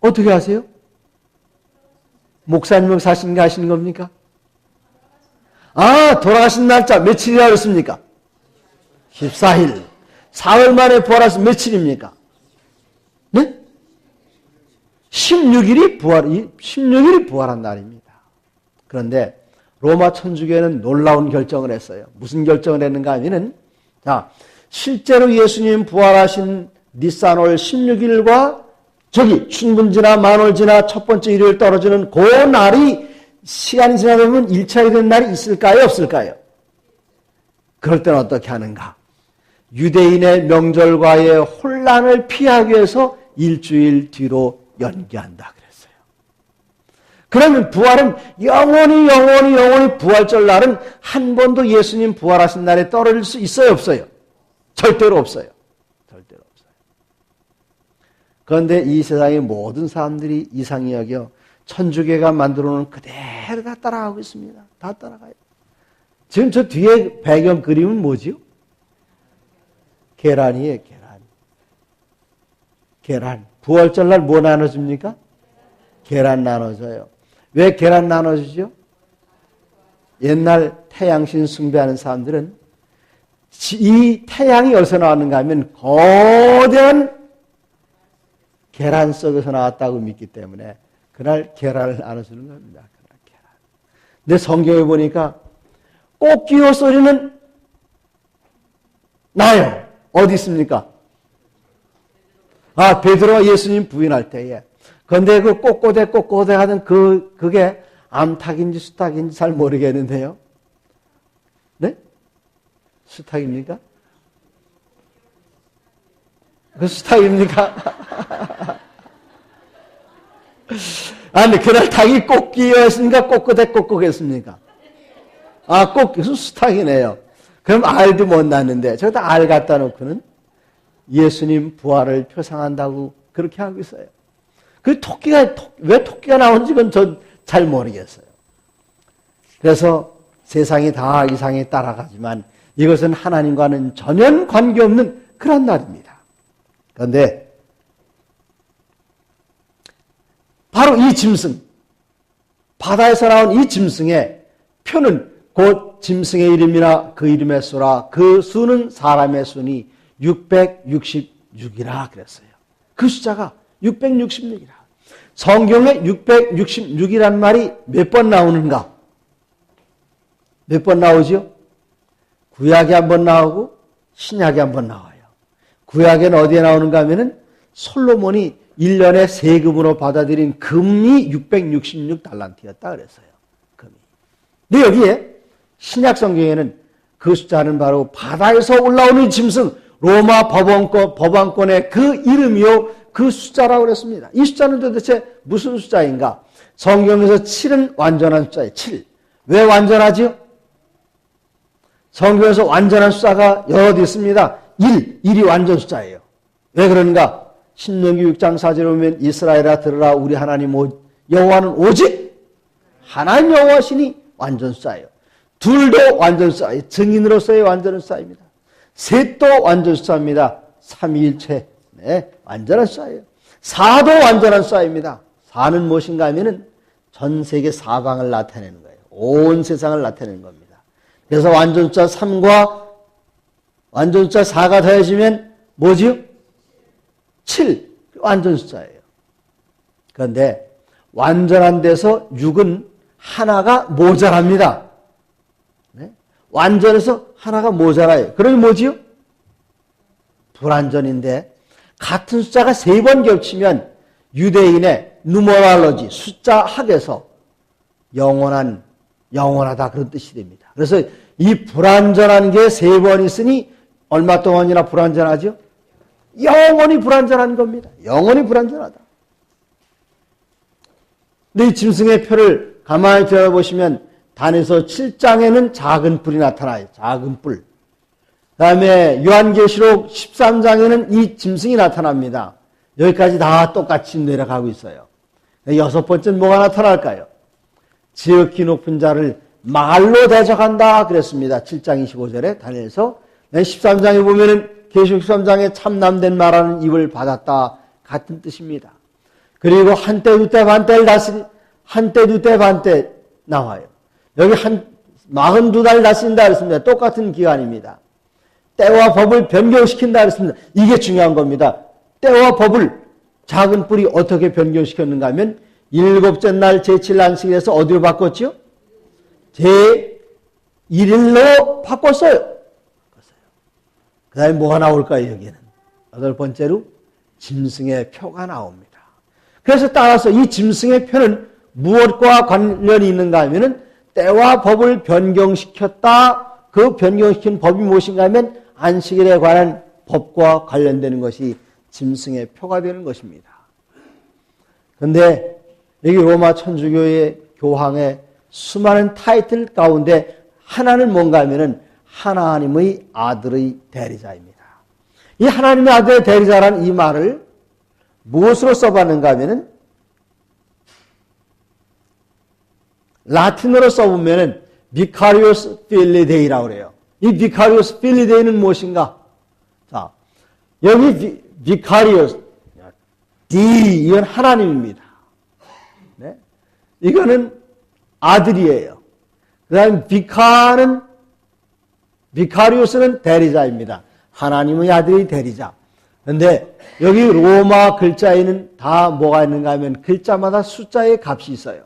어떻게 아세요? 목사님은 사신 게 아시는 겁니까? 아, 돌아가신 날짜 며칠이라고 했습니까? 14일. 4월 만에 부활하신 며칠입니까? 네? 16일이 부활한 날입니다. 그런데 로마 천주교회는 놀라운 결정을 했어요. 무슨 결정을 했는가 하면은 자, 실제로 예수님 부활하신 니산월 16일과 저기 춘분 지나 만월 지나 첫 번째 일요일 떨어지는 그 날이 시간이 지나다 보면 일치하게 된 날이 있을까요? 없을까요? 그럴 때는 어떻게 하는가? 유대인의 명절과의 혼란을 피하기 위해서 일주일 뒤로 연기한다 그랬어요. 그러면 부활은 영원히 부활절 날은 한 번도 예수님 부활하신 날에 떨어질 수 있어요? 없어요? 절대로 없어요. 절대로 없어요. 그런데 이 세상의 모든 사람들이 이상히 여겨 천주교가 만들어 놓은 그대로 다 따라가고 있습니다. 다 따라가요. 지금 저 뒤에 배경 그림은 뭐지요? 계란이에요, 계란. 계란. 부활절날 뭐 나눠줍니까? 계란 나눠줘요. 왜 계란 나눠주죠? 옛날 태양신 숭배하는 사람들은 이 태양이 어디서 나왔는가 하면 거대한 계란 속에서 나왔다고 믿기 때문에 그날 계란을 나눠주는 겁니다. 그날 계란. 근데 성경에 보니까 꽃기호 소리는 나요. 어디 있습니까? 베드로가 예수님 부인할 때에. 그런데 그 꼬꼬대 하던 그게 암탉인지 수탉인지 잘 모르겠는데요. 네? 수탉입니까? 그 수탉입니까? 근데 그날 닭이 꽃기였습니까? 꼬꼬댔습니까? 수탉이네요. 그럼 알도 못 낳는데, 저기다 알 갖다 놓고는 예수님 부활을 표상한다고 그렇게 하고 있어요. 그 왜 토끼가 나오는지 그건 전 잘 모르겠어요. 그래서 세상이 다 이상에 따라가지만 이것은 하나님과는 전혀 관계없는 그런 날입니다. 그런데 바로 이 짐승, 바다에서 나온 이 짐승의 표는 곧 짐승의 이름이나 그 이름의 수라, 그 수는 사람의 수니 666이라 그랬어요. 그 숫자가 666이라. 성경에 666이라는 말이 몇 번 나오는가? 몇 번 나오죠? 구약에 한 번 나오고 신약에 한 번 나와요. 구약에는 어디에 나오는가 하면은 솔로몬이 1년에 세금으로 받아들인 금이 666달란트였다 그랬어요. 금이. 근데 여기에 신약 성경에는 그 숫자는 바로 바다에서 올라오는 짐승, 로마 법왕권의 그 이름이요, 그 숫자라고 그랬습니다. 이 숫자는 도대체 무슨 숫자인가? 성경에서 7은 완전한 숫자예요. 7. 왜 완전하지요? 성경에서 완전한 숫자가 여러 개 있습니다. 1이 완전 숫자예요. 왜 그런가? 신명기 6장 4절에 보면 이스라엘아 들으라 우리 하나님 여호와는 오직 하나님 여호와시니 완전 숫자예요. 둘도 완전 숫자예요. 증인으로서의 완전 숫자입니다. 셋도 완전 숫자입니다. 삼위일체. 네, 완전한 숫자예요. 4도 완전한 숫자입니다. 4는 무엇인가 하면은 전 세계 사방을 나타내는 거예요. 온 세상을 나타내는 겁니다. 그래서 완전 숫자 3과 완전 숫자 4가 더해지면 뭐지요? 7. 완전 숫자예요. 그런데 완전한 데서 6은 하나가 모자랍니다. 네? 완전해서 하나가 모자라요. 그러면 뭐지요? 불완전인데 같은 숫자가 3번 겹치면 유대인의 누머랄러지 숫자 학에서 영원하다 그런 뜻이 됩니다. 그래서 이 불완전한 게 3번 있으니 얼마 동안이나 불완전하죠? 영원히 불완전한 겁니다. 영원히 불완전하다. 근데 이 짐승의 표를 가만히 들여다보시면 단에서 7장에는 작은 뿔이 나타나요. 작은 뿔. 그 다음에 요한계시록 13장에는 이 짐승이 나타납니다. 여기까지 다 똑같이 내려가고 있어요. 6번째는 뭐가 나타날까요? 지극히 높은 자를 말로 대적한다 그랬습니다. 7장 25절에 다니엘서 13장에 보면은 계시록 13장에 참남된 말하는 입을 받았다 같은 뜻입니다. 그리고 한때 두때 반때를 다스리 한때 두때 반때 나와요. 여기 42달 다스린다 그랬습니다. 똑같은 기간입니다. 때와 법을 변경시킨다 그랬습니다. 이게 중요한 겁니다. 때와 법을 작은 뿔이 어떻게 변경시켰는가 하면 7째 날 제7 안식일에서 어디로 바꿨죠? 제1일로 바꿨어요. 그 다음에 뭐가 나올까요? 여기는 8번째로 짐승의 표가 나옵니다. 그래서 따라서 이 짐승의 표는 무엇과 관련이 있는가 하면은 때와 법을 변경시켰다. 그 변경시킨 법이 무엇인가 하면 안식일에 관한 법과 관련되는 것이 짐승의 표가 되는 것입니다. 그런데 여기 로마 천주교의 교황의 수많은 타이틀 가운데 하나는 뭔가 하면은 하나님의 아들의 대리자입니다. 이 하나님의 아들의 대리자라는 이 말을 무엇으로 써봤는가 하면은 라틴어로 써보면은 비카리오스 필리데이라고 그래요. 이 비카리오스 필리데이는 무엇인가? 자, 여기 비카리오스 D 이건 하나님입니다. 네? 이거는 아들이에요. 그다음 비카리오스는 대리자입니다. 하나님의 아들이 대리자. 그런데 여기 로마 글자에는 다 뭐가 있는가 하면 글자마다 숫자의 값이 있어요.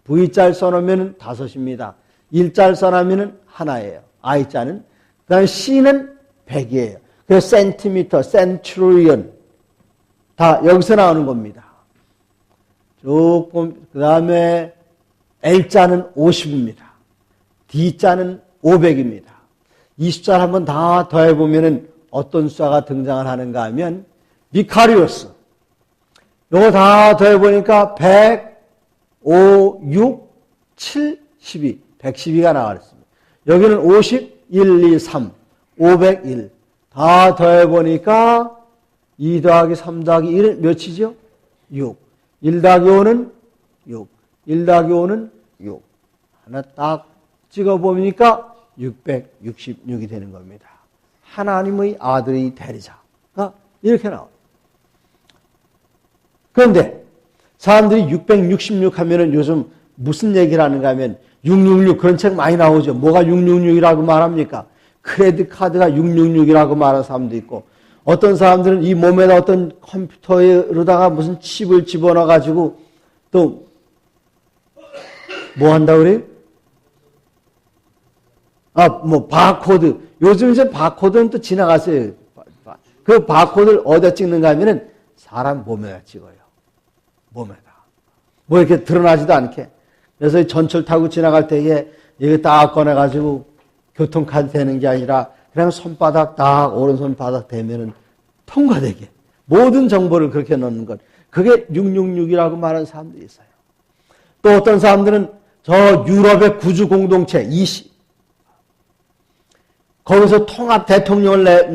V자를 써놓으면 5입니다. 1자를 써놓으면 하나예요. I자는. 그 다음에 C는 100이에요. 그래서 센티미터, 센츄리언 다 여기서 나오는 겁니다. 조금 그 다음에 L자는 50입니다. D자는 500입니다. 이 숫자를 한번 다 더해보면 어떤 숫자가 등장을 하는가 하면 비카리오스 요거 다 더해보니까 100, 5, 6, 7, 12 112가 나왔습니다. 여기는 50, 1, 2, 3 501 다 더해보니까 2 더하기 3 더하기 1은 몇이죠? 6 1 더하기 5는 6 1 더하기 5는 6 하나 딱 찍어보니까 666이 되는 겁니다. 하나님의 아들의 대리자가 이렇게 나와요. 그런데 사람들이 666 하면은 요즘 무슨 얘기를 하는가 하면 666 그런 책 많이 나오죠. 뭐가 666이라고 말합니까? 크레딧 카드가 666이라고 말하는 사람도 있고 어떤 사람들은 이 몸에다 어떤 컴퓨터에다가 무슨 칩을 집어넣어 가지고 또 뭐 한다고 그래요? 뭐 바코드. 요즘 이제 바코드는 또 지나갔어요. 그 바코드를 어디다 찍는가 하면은 사람 몸에다 찍어요. 몸에다. 뭐 이렇게 드러나지도 않게. 그래서 전철 타고 지나갈 때에 이게 딱 꺼내가지고 교통카드 되는 게 아니라 그냥 손바닥 딱 오른손 바닥 대면은 통과되게. 모든 정보를 그렇게 넣는 것. 그게 666이라고 말하는 사람들이 있어요. 또 어떤 사람들은 저 유럽의 구주 공동체, 거기서 통합 대통령을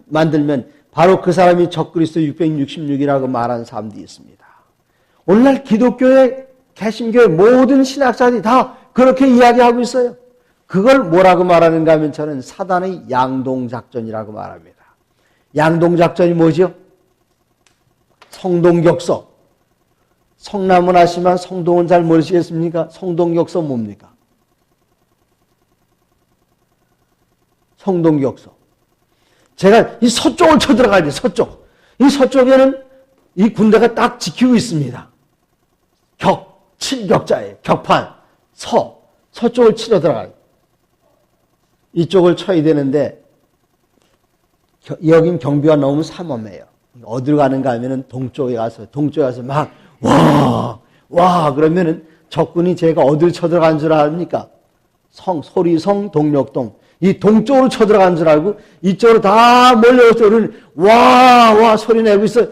만들면 바로 그 사람이 적그리스도 666이라고 말하는 사람들이 있습니다. 오늘날 기독교의 개신교의 모든 신학자들이 다 그렇게 이야기하고 있어요. 그걸 뭐라고 말하는가 하면 저는 사단의 양동작전이라고 말합니다. 양동작전이 뭐죠? 성동격서. 성남은 아시지만 성동은 잘 모르시겠습니까? 성동격서 뭡니까? 성동격서. 제가 이 서쪽을 쳐들어가야 돼, 서쪽. 이 서쪽에는 이 군대가 딱 지키고 있습니다. 칠격자예요. 격판, 서쪽을 치러 들어가요. 이쪽을 쳐야 되는데, 여긴 경비가 너무 삼엄해요. 어디로 가는가 하면은 동쪽에 가서 막, 와, 그러면은 적군이 제가 어디를 쳐들어간 줄 압니까? 소리성, 동력동. 이 동쪽으로 쳐들어간 줄 알고 이쪽으로 다 몰려오죠. 와 소리 내고 있어.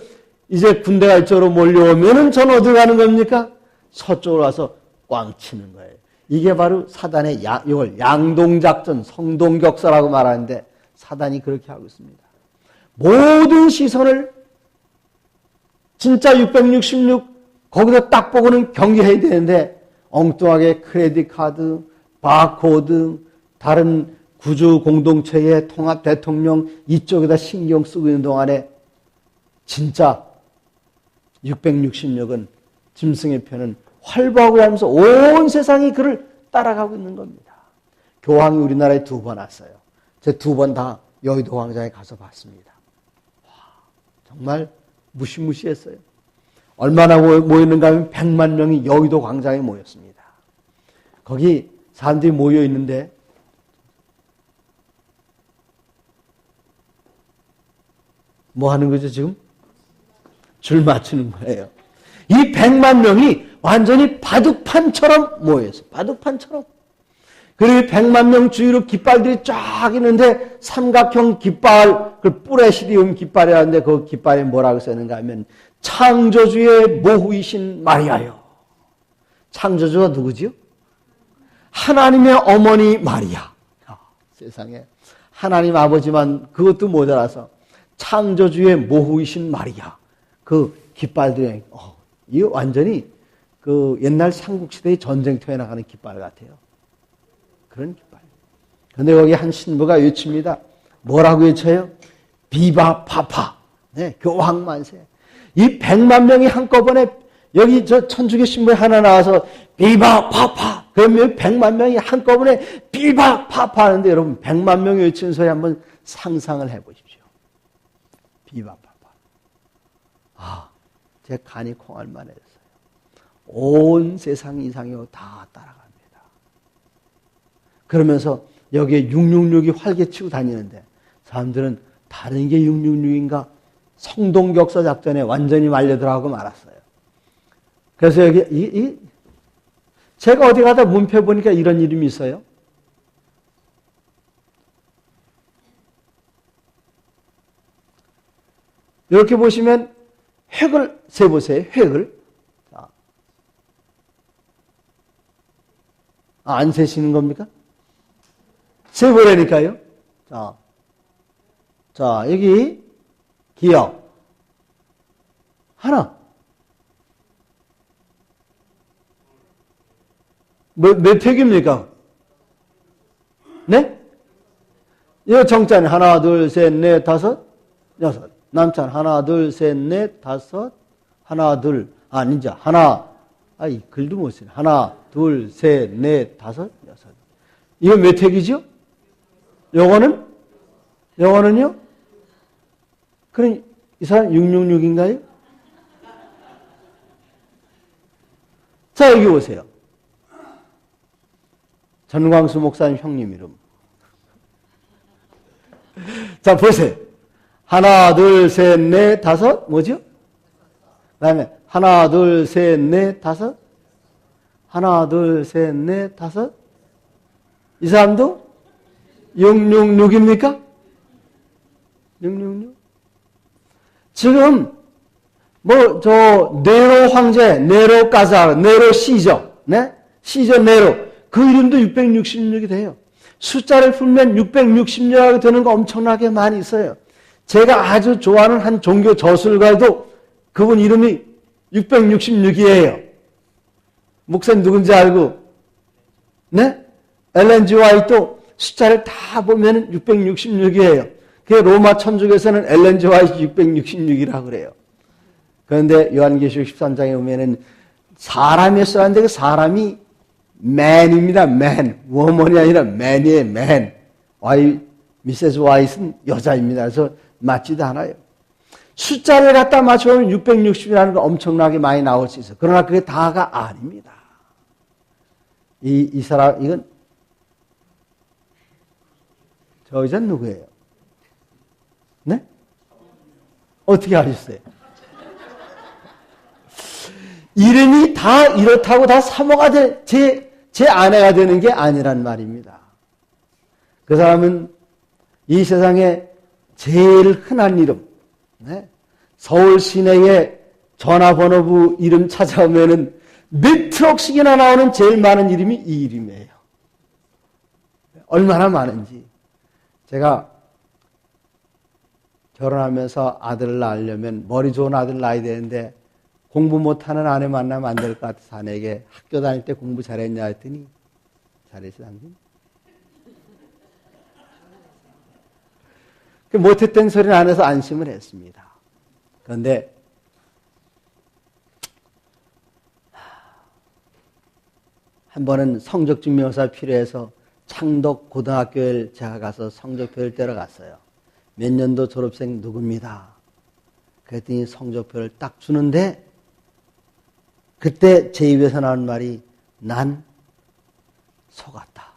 이제 군대가 이쪽으로 몰려오면은 전 어디로 가는 겁니까? 서쪽으로 가서 꽝 치는 거예요. 이게 바로 사단의 이걸 양동작전, 성동격서라고 말하는데 사단이 그렇게 하고 있습니다. 모든 시선을 진짜 666 거기서 딱 보고는 경계해야 되는데 엉뚱하게 크레딧 카드, 바코드, 다른 구주 공동체의 통합 대통령 이쪽에다 신경 쓰고 있는 동안에 진짜 666은 짐승의 편은 활보하고 하면서 온 세상이 그를 따라가고 있는 겁니다. 교황이 우리나라에 2번 왔어요. 제 2번 다 여의도 광장에 가서 봤습니다. 와, 정말 무시무시했어요. 얼마나 모였는가 하면 100만 명이 여의도 광장에 모였습니다. 거기 사람들이 모여 있는데 뭐 하는 거죠, 지금? 줄 맞추는 거예요. 이 100만 명이 완전히 바둑판처럼 모여있어요. 바둑판처럼. 그리고 100만 명 주위로 깃발들이 쫙 있는데 삼각형 깃발, 그 뿌레시리움 깃발이라는데 그 깃발에 뭐라고 써있는가 하면 창조주의 모후이신 마리아요. 창조주가 누구지요? 하나님의 어머니 마리아. 세상에 하나님 아버지만 그것도 모자라서 창조주의 모후이신 마리아. 그 깃발들이 이거 완전히 그 옛날 삼국시대의 전쟁터에 나가는 깃발 같아요. 그런 깃발. 그런데 거기 한 신부가 외칩니다. 뭐라고 외쳐요? 비바 파파. 네, 교황만세. 이 100만 명이 한꺼번에 여기 저 천주교 신부에 하나 나와서 비바 파파. 그러면 100만 명이 한꺼번에 비바 파파 하는데 여러분 100만 명이 외치는 소리 한번 상상을 해보십시오. 비바 파파. 아, 제 간이 콩할 만했어요. 온 세상 이상이 다 따라갑니다. 그러면서 여기에 666이 활개치고 다니는데 사람들은 다른 게 666인가 성동격서 작전에 완전히 말려들어가고 말았어요. 그래서 여기 제가 어디 가다 문표 보니까 이런 이름이 있어요. 이렇게 보시면 획을 세보세요. 획을. 안 세시는 겁니까? 세보라니까요. 자, 여기 기억 하나. 몇 획입니까? 네? 이거 정자는 하나, 둘, 셋, 넷, 다섯, 여섯. 남자는 하나, 둘, 셋, 넷, 다섯, 하나, 둘, 아니죠. 하나, 글도 못 쓰네. 하나, 둘, 셋, 넷, 다섯, 여섯. 이거 몇 획이죠? 요거는요? 그럼 이 사람 666인가요? 자, 여기 보세요. 전광수 목사님 형님 이름. 자, 보세요. 하나, 둘, 셋, 넷, 다섯, 뭐죠? 그 다음에 하나, 둘, 셋, 넷, 다섯. 하나, 둘, 셋, 넷, 다섯. 이 사람도 666입니까? 666? 지금 네로 황제, 네로 까자르, 네로 시저, 네? 시저 네로. 그 이름도 666이 돼요. 숫자를 풀면 666하게 되는 거 엄청나게 많이 있어요. 제가 아주 좋아하는 한 종교 저술가도 그분 이름이 666이에요. 목사님 누군지 알고, 네? 엘렌 G 화이트도 숫자를 다 보면 666이에요. 그게 로마 천주교에서는 엘렌 G 화이트 666이라고 그래요. 그런데 요한계시록 13장에 보면은 사람이 써야하는데 그 사람이 man입니다. man. woman이 아니라 man이에요. man. 미세스 와이트는 여자입니다. 그래서 맞지도 않아요. 숫자를 갖다 맞춰보면 660이라는 거 엄청나게 많이 나올 수 있어요. 그러나 그게 다가 아닙니다. 이 사람, 이건, 저 여자는 누구예요? 네? 어떻게 아셨어요? 이름이 다 이렇다고 다 사모가 제 아내가 되는 게 아니란 말입니다. 그 사람은 이 세상에 제일 흔한 이름, 네? 서울 시내에 전화번호부 이름 찾아오면은 몇 트럭씩이나 나오는 제일 많은 이름이 이 이름이에요. 얼마나 많은지. 제가 결혼하면서 아들을 낳으려면 머리 좋은 아들 낳아야 되는데 공부 못하는 아내 만나면 안 될 것 같아서 아내에게 학교 다닐 때 공부 잘했냐 했더니 잘했어 당신? 못했던 소리는 안 해서 안심을 했습니다. 그런데 한 번은 성적증명서 필요해서 창덕 고등학교에 제가 가서 성적표를 떼러 갔어요. 몇 년도 졸업생 누굽니다. 그랬더니 성적표를 딱 주는데 그때 제 입에서 나온 말이 난 속았다.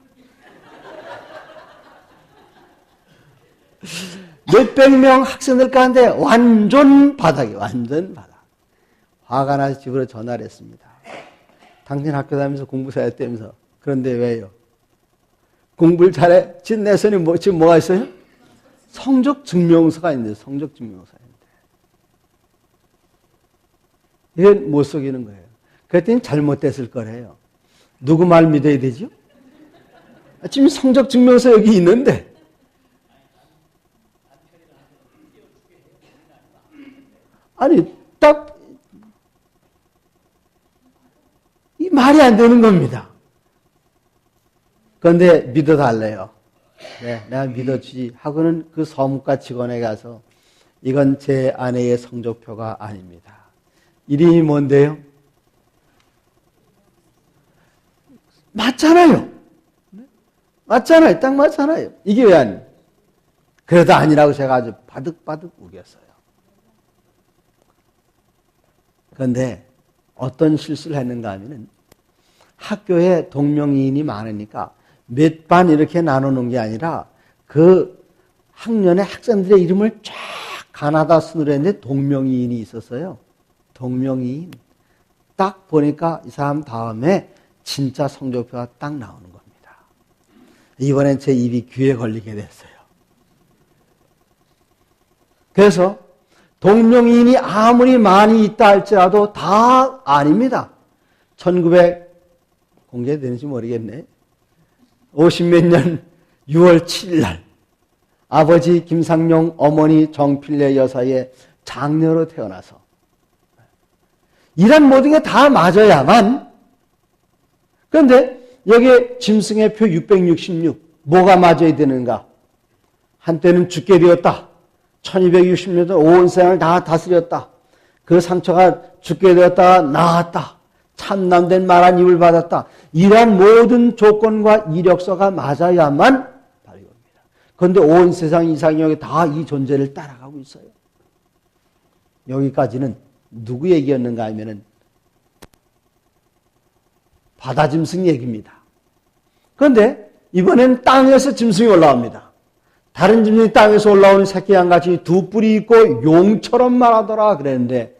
몇백 명 학생들 가운데 완전 바닥이에요. 완전 바닥. 화가 나서 집으로 전화를 했습니다. 당신 학교 다니면서 공부 잘했다면서. 그런데 왜요? 공부를 잘해? 지금 내 손에 지금 뭐가 있어요? 성적 증명서가 있는데, 성적 증명서가 있는데. 이건 못 속이는 거예요. 그랬더니 잘못됐을 거래요. 누구 말 믿어야 되죠? 지금 성적 증명서 여기 있는데. 아니, 딱, 이 말이 안 되는 겁니다. 그런데 믿어달래요. 네, 내가 믿어주지 하고는 그 서무과 직원에 가서 이건 제 아내의 성적표가 아닙니다. 이름이 뭔데요? 맞잖아요. 맞잖아요. 딱 맞잖아요. 이게 왜 아니에요? 그래도 아니라고 제가 아주 바득바득 우겼어요. 그런데 어떤 실수를 했는가 하면은 학교에 동명이인이 많으니까 몇 반 이렇게 나누는 게 아니라 그 학년의 학생들의 이름을 쫙 가나다 순으로 했는데 동명이인이 있었어요. 동명이인. 딱 보니까 이 사람 다음에 진짜 성적표가 딱 나오는 겁니다. 이번엔 제 입이 귀에 걸리게 됐어요. 그래서 동명이인이 아무리 많이 있다 할지라도 다 아닙니다. 1900 공개되는지 모르겠네. 50몇 년 6월 7일 날 아버지 김상용, 어머니 정필래 여사의 장녀로 태어나서 이런 모든 게 다 맞아야만. 그런데 여기에 짐승의 표 666 뭐가 맞아야 되는가? 한때는 죽게 되었다. 1260년 온 세상을 다 다스렸다. 그 상처가 죽게 되었다가 나았다. 참남된 말한 입을 받았다. 이러한 모든 조건과 이력서가 맞아야만 발효합니다. 그런데 온 세상 이상형이 다 이 존재를 따라가고 있어요. 여기까지는 누구 얘기였는가 하면은 바다 짐승 얘기입니다. 그런데 이번엔 땅에서 짐승이 올라옵니다. 다른 짐승이 땅에서 올라오는 새끼 양같이 두 뿔이 있고 용처럼 말하더라 그랬는데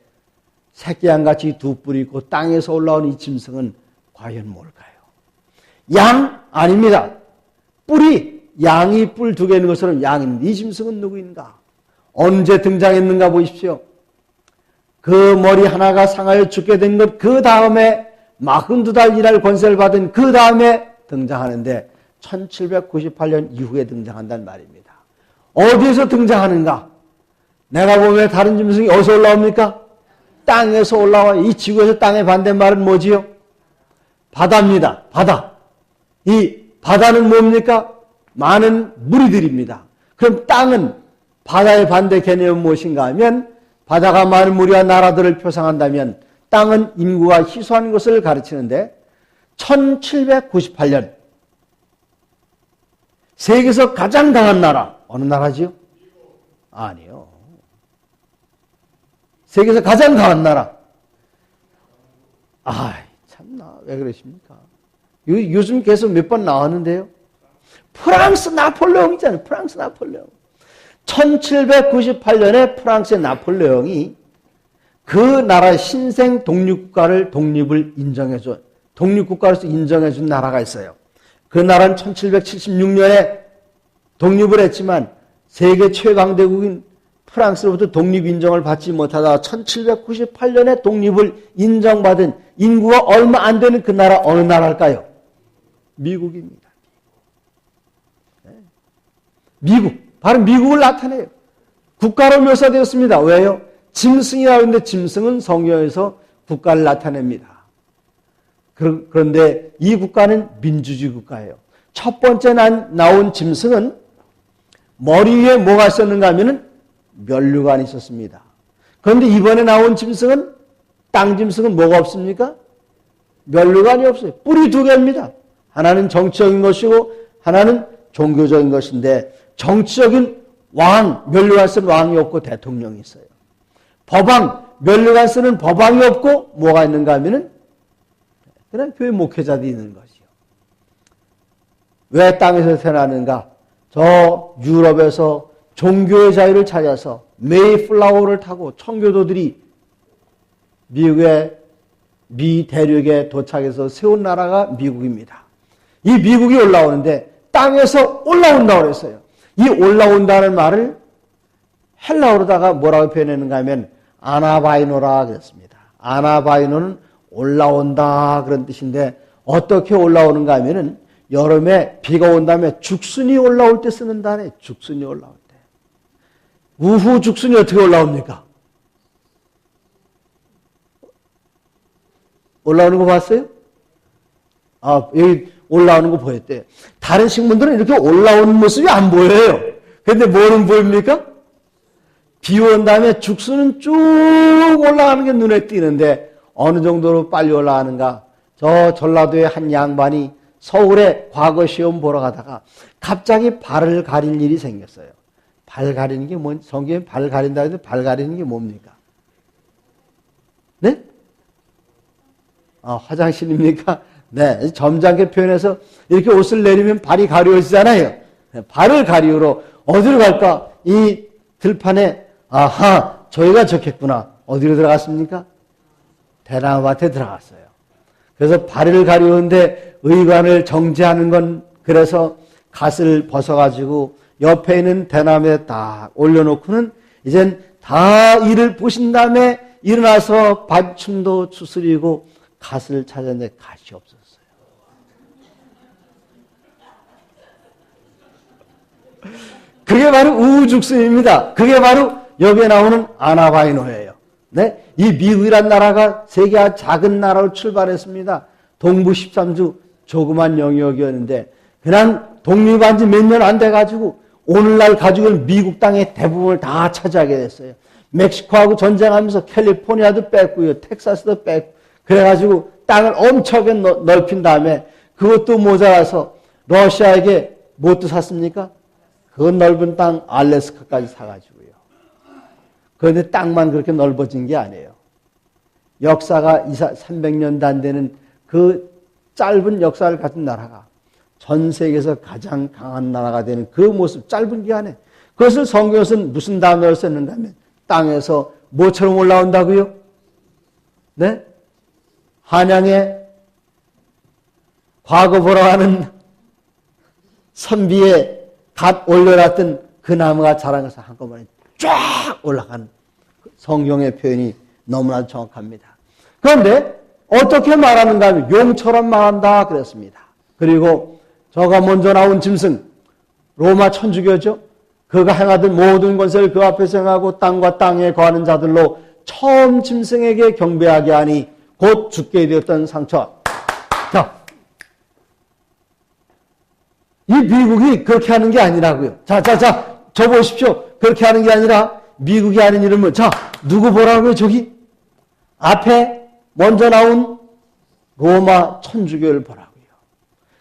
새끼 양같이 두 뿔이 있고 땅에서 올라오는 이 짐승은 과연 뭘까요? 양 아닙니다. 뿔이 양이 뿔 두 개 있는 것처럼 양입니다. 이 짐승은 누구인가? 언제 등장했는가 보십시오. 그 머리 하나가 상하여 죽게 된 것 그 다음에 42달 일할 권세를 받은 그 다음에 등장하는데 1798년 이후에 등장한다는 말입니다. 어디에서 등장하는가? 내가 보면 다른 짐승이 어디서 올라옵니까? 땅에서 올라와요. 이 지구에서 땅의 반대말은 뭐지요? 바다입니다. 바다. 이 바다는 뭡니까? 많은 무리들입니다. 그럼 땅은 바다의 반대 개념은 무엇인가 하면 바다가 많은 무리와 나라들을 표상한다면 땅은 인구가 희소한 것을 가르치는데 1798년 세계에서 가장 강한 나라 어느 나라지요? 아니요. 세계에서 가장 강한 나라. 참나 왜 그러십니까? 요즘 계속 몇 번 나왔는데요. 프랑스 나폴레옹이잖아요. 프랑스 나폴레옹. 1798년에 프랑스의 나폴레옹이 그 나라의 신생 독립국가를 독립을 인정해줘. 독립국가로서 인정해준 나라가 있어요. 그 나라는 1776년에 독립을 했지만 세계 최강대국인 프랑스로부터 독립 인정을 받지 못하다가 1798년에 독립을 인정받은 인구가 얼마 안 되는 그 나라 어느 나라일까요? 미국입니다. 미국. 바로 미국을 나타내요. 국가로 묘사되었습니다. 왜요? 짐승이라고 하는데 짐승은 성경에서 국가를 나타냅니다. 그런데 이 국가는 민주주의 국가예요. 첫 번째 나온 짐승은 머리 위에 뭐가 있었는가 하면은 면류관이 있었습니다. 그런데 이번에 나온 짐승은 땅 짐승은 뭐가 없습니까? 면류관이 없어요. 뿔이 두 개입니다. 하나는 정치적인 것이고 하나는 종교적인 것인데 정치적인 왕, 면류관 쓰는 왕이 없고 대통령이 있어요. 법왕, 면류관 쓰는 법왕이 없고 뭐가 있는가 하면은 그냥 교회 목회자들이 있는 것이요. 왜 땅에서 태어나는가? 저 유럽에서 종교의 자유를 찾아서 메이플라워를 타고 청교도들이 미국의 미 대륙에 도착해서 세운 나라가 미국입니다. 이 미국이 올라오는데 땅에서 올라온다고 그랬어요. 이 올라온다는 말을 헬라어로다가 뭐라고 표현했는가 하면 아나바이노라 그랬습니다. 아나바이노는 올라온다 그런 뜻인데 어떻게 올라오는가 하면은 여름에 비가 온 다음에 죽순이 올라올 때 쓰는 단어예요. 죽순이 올라올 때. 우후 죽순이 어떻게 올라옵니까? 올라오는 거 봤어요? 여기 올라오는 거 보였대요. 다른 식물들은 이렇게 올라오는 모습이 안 보여요. 근데 뭐는 보입니까? 비 온 다음에 죽순은 쭉 올라가는 게 눈에 띄는데 어느 정도로 빨리 올라가는가? 저 전라도의 한 양반이 서울에 과거 시험 보러 가다가 갑자기 발을 가릴 일이 생겼어요. 발 가리는 게 뭔지, 성경에 발 가린다 해도 발 가리는 게 뭡니까? 네? 화장실입니까? 네. 점잖게 표현해서 이렇게 옷을 내리면 발이 가려지잖아요. 발을 가리우러 어디로 갈까? 이 들판에, 아하, 저희가 적혔구나. 어디로 들어갔습니까? 대나무밭에 들어갔어요. 그래서 발을 가리우는데 의관을 정지하는 건 그래서 갓을 벗어가지고 옆에 있는 대나무에 딱 올려놓고는 이젠 다 이를 보신 다음에 일어나서 반춤도 추스리고 갓을 찾았는데 갓이 없었어요. 그게 바로 우후죽순입니다. 그게 바로 여기에 나오는 아나바이노예요. 네? 이 미국이란 나라가 세계가 작은 나라로 출발했습니다. 동부 13주 조그만 영역이었는데 그냥 독립한 지 몇 년 안 돼가지고 오늘날 가지고 있는 미국 땅의 대부분을 다 차지하게 됐어요. 멕시코하고 전쟁하면서 캘리포니아도 뺐고요. 텍사스도 뺐고 그래가지고 땅을 엄청나게 넓힌 다음에 그것도 모자라서 러시아에게 뭣도 샀습니까? 그 넓은 땅 알래스카까지 사가지고요. 그런데 땅만 그렇게 넓어진 게 아니에요. 역사가 300년도 안 되는 그 짧은 역사를 가진 나라가 전 세계에서 가장 강한 나라가 되는 그 모습, 짧은 기간에 그것을 성경에서는 무슨 단어를 썼는가 하면 땅에서 뭐처럼 올라온다고요? 네? 한양에 과거 보러 가는 선비에 갓 올려놨던 그 나무가 자라면서 한꺼번에 쫙 올라가는 성경의 표현이 너무나 정확합니다. 그런데 어떻게 말하는가 하면 용처럼 말한다 그랬습니다. 그리고 저가 먼저 나온 짐승, 로마 천주교죠. 그가 행하던 모든 권세를 그 앞에서 행하고 땅과 땅에 거하는 자들로 처음 짐승에게 경배하게 하니 곧 죽게 되었던 상처. 자, 이 미국이 그렇게 하는 게 아니라고요. 자, 저 보십시오. 그렇게 하는 게 아니라 미국이 하는 이름은 자, 누구 보라고요? 저기 앞에 먼저 나온 로마 천주교를 보라고요.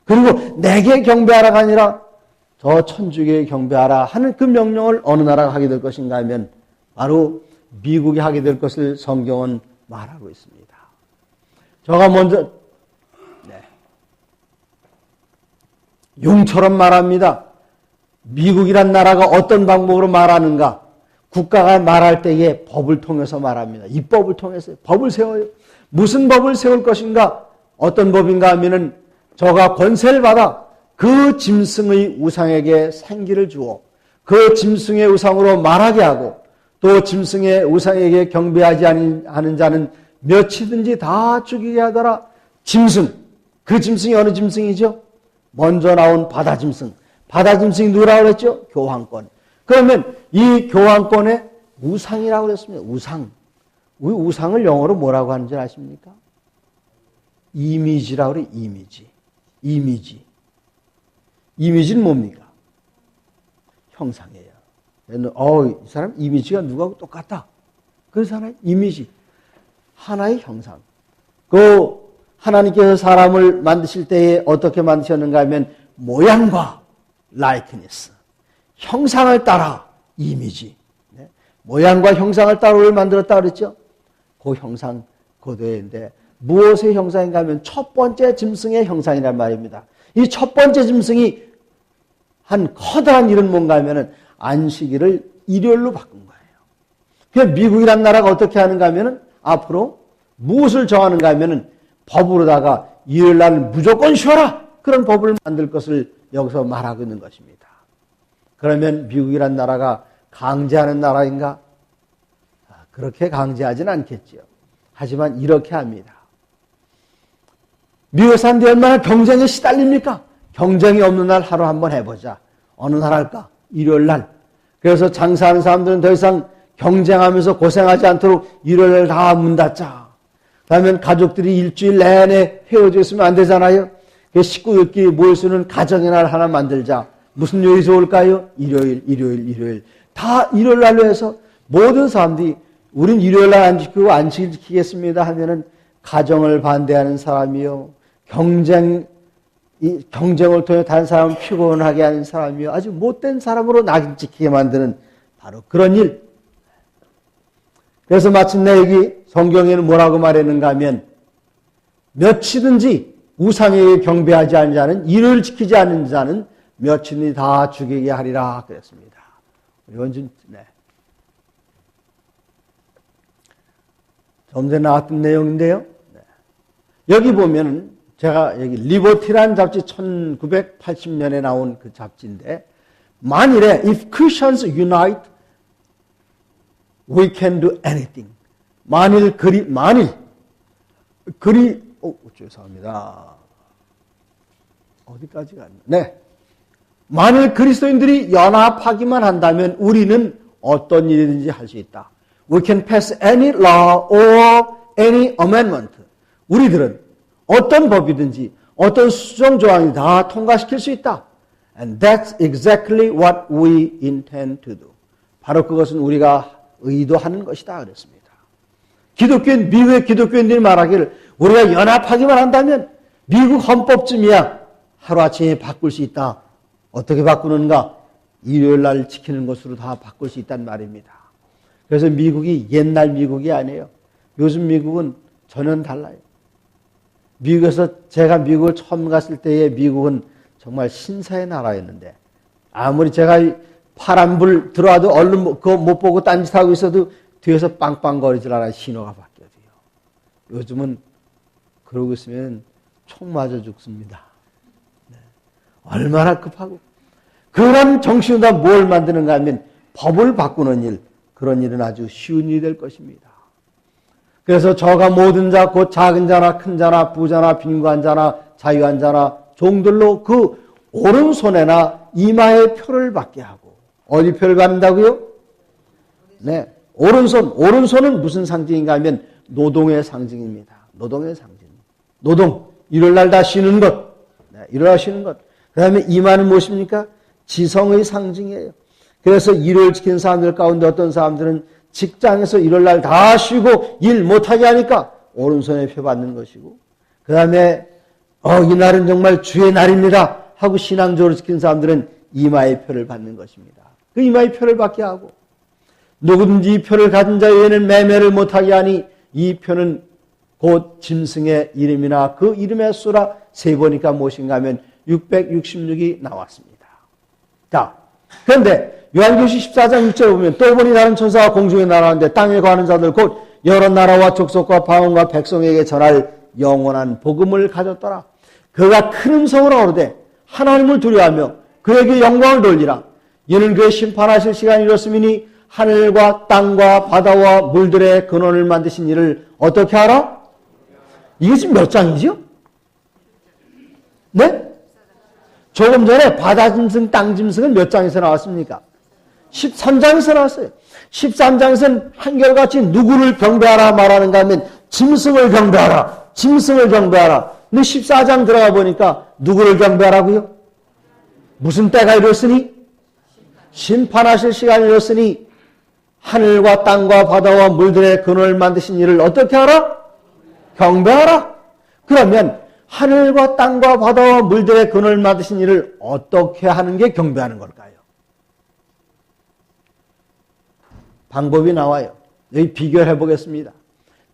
그리고 내게 경배하라가 아니라 저 천주교에 경배하라 하는 그 명령을 어느 나라가 하게 될 것인가 하면 바로 미국이 하게 될 것을 성경은 말하고 있습니다. 저가 먼저 용처럼 말합니다. 미국이란 나라가 어떤 방법으로 말하는가? 국가가 말할 때에 법을 통해서 말합니다. 입법을 통해서 법을 세워요. 무슨 법을 세울 것인가? 어떤 법인가 하면은 저가 권세를 받아 그 짐승의 우상에게 생기를 주어 그 짐승의 우상으로 말하게 하고 또 짐승의 우상에게 경배하지 않은 자는 몇이든지 다 죽이게 하더라. 짐승. 그 짐승이 어느 짐승이죠? 먼저 나온 바다짐승. 바다짐승이 누구라고 그랬죠? 교황권. 그러면 이 교황권의 우상이라고 그랬습니다. 우상. 우상을 영어로 뭐라고 하는지 아십니까? 이미지라고 그래요. 이미지. 이미지는 뭡니까? 형상이에요. 이 사람 이미지가 누구하고 똑같다. 그 사람의 이미지. 하나의 형상. 그 하나님께서 사람을 만드실 때에 어떻게 만드셨는가 하면 모양과 likeness. 형상을 따라 이미지. 네? 모양과 형상을 따라 왜 만들었다 그랬죠? 그 형상 고도인데 무엇의 형상인가 하면 첫 번째 짐승의 형상이란 말입니다. 이 첫 번째 짐승이 한 커다란 일은 뭔가 하면은 안식일을 일요일로 바꾼 거예요. 그래서 미국이란 나라가 어떻게 하는가 하면은 앞으로 무엇을 정하는가 하면은 법으로다가 일요일 날 무조건 쉬어라! 그런 법을 만들 것을 여기서 말하고 있는 것입니다. 그러면 미국이란 나라가 강제하는 나라인가? 그렇게 강제하지는 않겠지요. 하지만 이렇게 합니다. 미국 사람들이 얼마나 경쟁에 시달립니까? 경쟁이 없는 날 하루 한번 해보자. 어느 날 할까? 일요일 날. 그래서 장사하는 사람들은 더 이상 경쟁하면서 고생하지 않도록 일요일 날 다 문 닫자. 그러면 가족들이 일주일 내내 헤어져 있으면 안 되잖아요. 그 식구들끼리 모일 수 있는 가정의 날 하나 만들자. 무슨 요일이 좋을까요? 일요일. 다 일요일 날로 해서 모든 사람들이 우린 일요일 날 안 지키고 안식일 지키겠습니다 하면은 가정을 반대하는 사람이요. 경쟁을 통해 다른 사람을 피곤하게 하는 사람이요. 아주 못된 사람으로 낙인 찍히게 만드는 바로 그런 일. 그래서 마침내 여기 성경에는 뭐라고 말했는가 하면 며칠든지 우상에게 경배하지 않는 자는 일을 지키지 않는 자는 며칠이 다 죽이게 하리라 그랬습니다. 이건 좀 좀 전에 나왔던 내용인데요. 여기 보면은 제가 여기 리버티라는 잡지 1980년에 나온 그 잡지인데 만일에 if Christians unite we can do anything. 죄송합니다. 어디까지 갔나? 네. 만일 그리스도인들이 연합하기만 한다면 우리는 어떤 일이든지 할 수 있다. We can pass any law or any amendment. 우리들은 어떤 법이든지 어떤 수정 조항이 다 통과시킬 수 있다. And that's exactly what we intend to do. 바로 그것은 우리가 의도하는 것이다 그랬습니다. 미국의 기독교인들이 말하기를 우리가 연합하기만 한다면 미국 헌법쯤이야 하루아침에 바꿀 수 있다. 어떻게 바꾸는가? 일요일 날 지키는 것으로 다 바꿀 수 있다는 말입니다. 그래서 미국이 옛날 미국이 아니에요. 요즘 미국은 전혀 달라요. 미국에서 제가 미국을 처음 갔을 때의 미국은 정말 신사의 나라였는데 아무리 제가 파란불 들어와도 얼른 그거 못 보고 딴짓하고 있어도 뒤에서 빵빵거리질 않아요. 신호가 바뀌어도요. 요즘은 그러고 있으면 총 맞아 죽습니다. 네. 얼마나 급하고 그런 정신으로 뭘 만드는가 하면 법을 바꾸는 일, 그런 일은 아주 쉬운 일이 될 것입니다. 그래서 저가 모든 자, 곧 작은 자나 큰 자나 부자나 빈곤한 자나 자유한 자나 종들로 그 오른손에나 이마에 표를 받게 하고 어디 표를 받는다고요? 네, 오른손은 무슨 상징인가 하면 노동의 상징입니다. 노동의 상징. 노동, 일요일 날 다 쉬는 것. 네, 일요일 날 쉬는 것. 그 다음에 이마는 무엇입니까? 지성의 상징이에요. 그래서 일요일 지키는 사람들 가운데 어떤 사람들은 직장에서 일요일 날 다 쉬고 일 못하게 하니까 오른손에 표 받는 것이고 그 다음에 이날은 정말 주의 날입니다 하고 신앙적으로 지키는 사람들은 이마의 표를 받는 것입니다. 그 이마의 표를 받게 하고 누구든지 이 표를 가진 자 외에는 매매를 못하게 하니 이 표는 곧 짐승의 이름이나 그 이름의 수라 세보니까 무엇인가 하면 666이 나왔습니다. 자, 그런데 요한계시 14장 6절에 보면 또 보니 다른 천사가 공중에 날아가는데 땅에 거하는 자들 곧 여러 나라와 족속과 방언과 백성에게 전할 영원한 복음을 가졌더라. 그가 큰 음성으로 오르되 하나님을 두려워하며 그에게 영광을 돌리라. 이는 그의 심판하실 시간이 이렇음이니 하늘과 땅과 바다와 물들의 근원을 만드신 이를 어떻게 알아? 이게 지금 몇 장이죠? 네? 조금 전에 바다 짐승, 땅 짐승은 몇 장에서 나왔습니까? 13장에서 나왔어요. 13장에서는 한결같이 누구를 경배하라 말하는가 하면 짐승을 경배하라. 짐승을 경배하라. 근데 14장 들어가 보니까 누구를 경배하라고요? 무슨 때가 이렇으니? 심판하실 시간이 이렇으니 하늘과 땅과 바다와 물들의 근원을 만드신 이를 어떻게 하라? 경배하라. 그러면 하늘과 땅과 바다와 물들의 근원을 만드신 이를 어떻게 하는 게 경배하는 걸까요? 방법이 나와요. 여기 비교해 보겠습니다.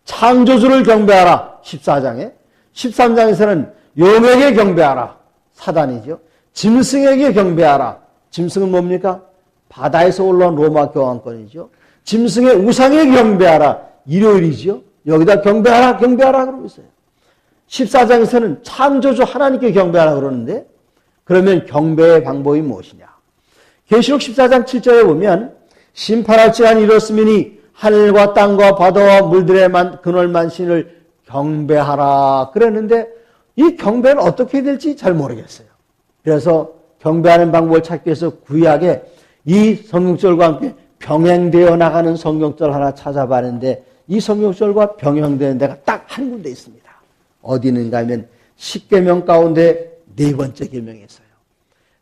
창조주를 경배하라. 14장에. 13장에서는 용에게 경배하라. 사단이죠. 짐승에게 경배하라. 짐승은 뭡니까? 바다에서 올라온 로마 교황권이죠. 짐승의 우상에 경배하라. 일요일이죠. 여기다 경배하라 그러고 있어요. 14장에서는 창조주 하나님께 경배하라 그러는데 그러면 경배의 방법이 무엇이냐? 계시록 14장 7절에 보면 심판할 시간이 이렇으니 하늘과 땅과 바다와 물들의 근원 만신을 경배하라 그랬는데 이 경배는 어떻게 될지 잘 모르겠어요. 그래서 경배하는 방법을 찾기 위해서 구약에 이 성경절과 함께 병행되어 나가는 성경절 하나 찾아봤는데 이 성경절과 병행되는 데가 딱 한 군데 있습니다. 어디 있는가 하면 십계명 가운데 네 번째 계명이 있어요.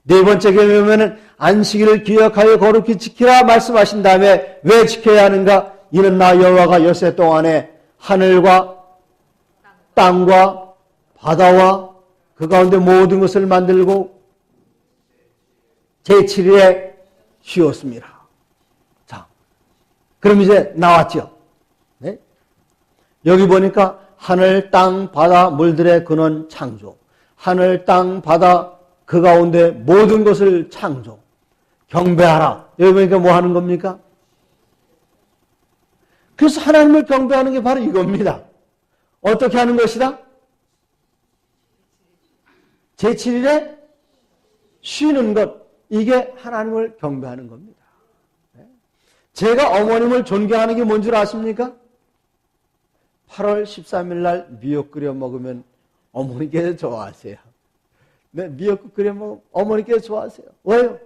네 번째 계명에는 안식일을 기억하여 거룩히 지키라 말씀하신 다음에 왜 지켜야 하는가? 이는 나 여호와가 엿새 동안에 하늘과 땅과 바다와 그 가운데 모든 것을 만들고 제7일에 쉬었습니다. 자, 그럼 이제 나왔죠. 네? 여기 보니까 하늘, 땅, 바다, 물들의 근원 창조. 하늘, 땅, 바다, 그 가운데 모든 것을 창조. 경배하라. 여기 보니까 뭐 하는 겁니까? 그래서 하나님을 경배하는 게 바로 이겁니다. 어떻게 하는 것이다? 제7일에 쉬는 것. 이게 하나님을 경배하는 겁니다. 제가 어머님을 존경하는 게 뭔 줄 아십니까? 8월 13일 날 미역 끓여 먹으면 어머니께서 좋아하세요. 네, 미역국 끓여 먹으면 어머니께서 좋아하세요. 왜요?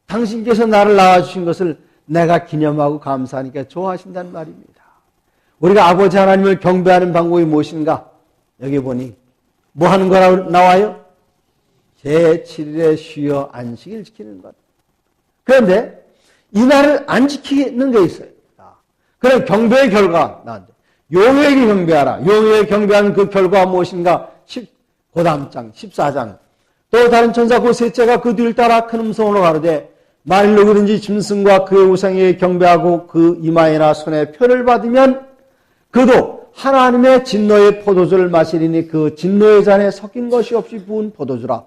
당신께서 나를 낳아주신 것을 내가 기념하고 감사하니까 좋아하신다는 말입니다. 우리가 아버지 하나님을 경배하는 방법이 무엇인가? 여기 보니 뭐 하는 거라고 나와요? 제7일에 쉬어 안식일 지키는 것. 그런데 이날을 안 지키는 게 있어요. 그럼 경배의 결과가 나온다. 용에게 경배하라. 용에게 경배하는 그 결과가 무엇인가? 그 다음 장 14장. 또 다른 천사 그 셋째가 그 뒤를 따라 큰 음성으로 가로되 만일 누구든지 짐승과 그의 우상에게 경배하고 그 이마에나 손에 표를 받으면 그도 하나님의 진노의 포도주를 마시리니 그 진노의 잔에 섞인 것이 없이 부은 포도주라.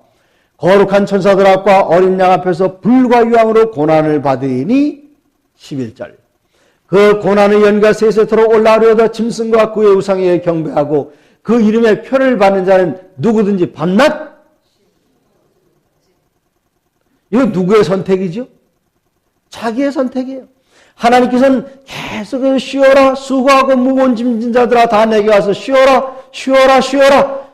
거룩한 천사들 앞과 어린 양 앞에서 불과 유황으로 고난을 받으리니 11절. 그 고난의 연가 세세토록 올라오려다 짐승과 그의 우상에게 경배하고 그 이름의 표를 받는 자는 누구든지 밤낮? 이거 누구의 선택이죠? 자기의 선택이에요. 하나님께서는 계속 쉬어라, 수고하고 무거운 짐진 자들아 다 내게 와서 쉬어라, 쉬어라, 쉬어라.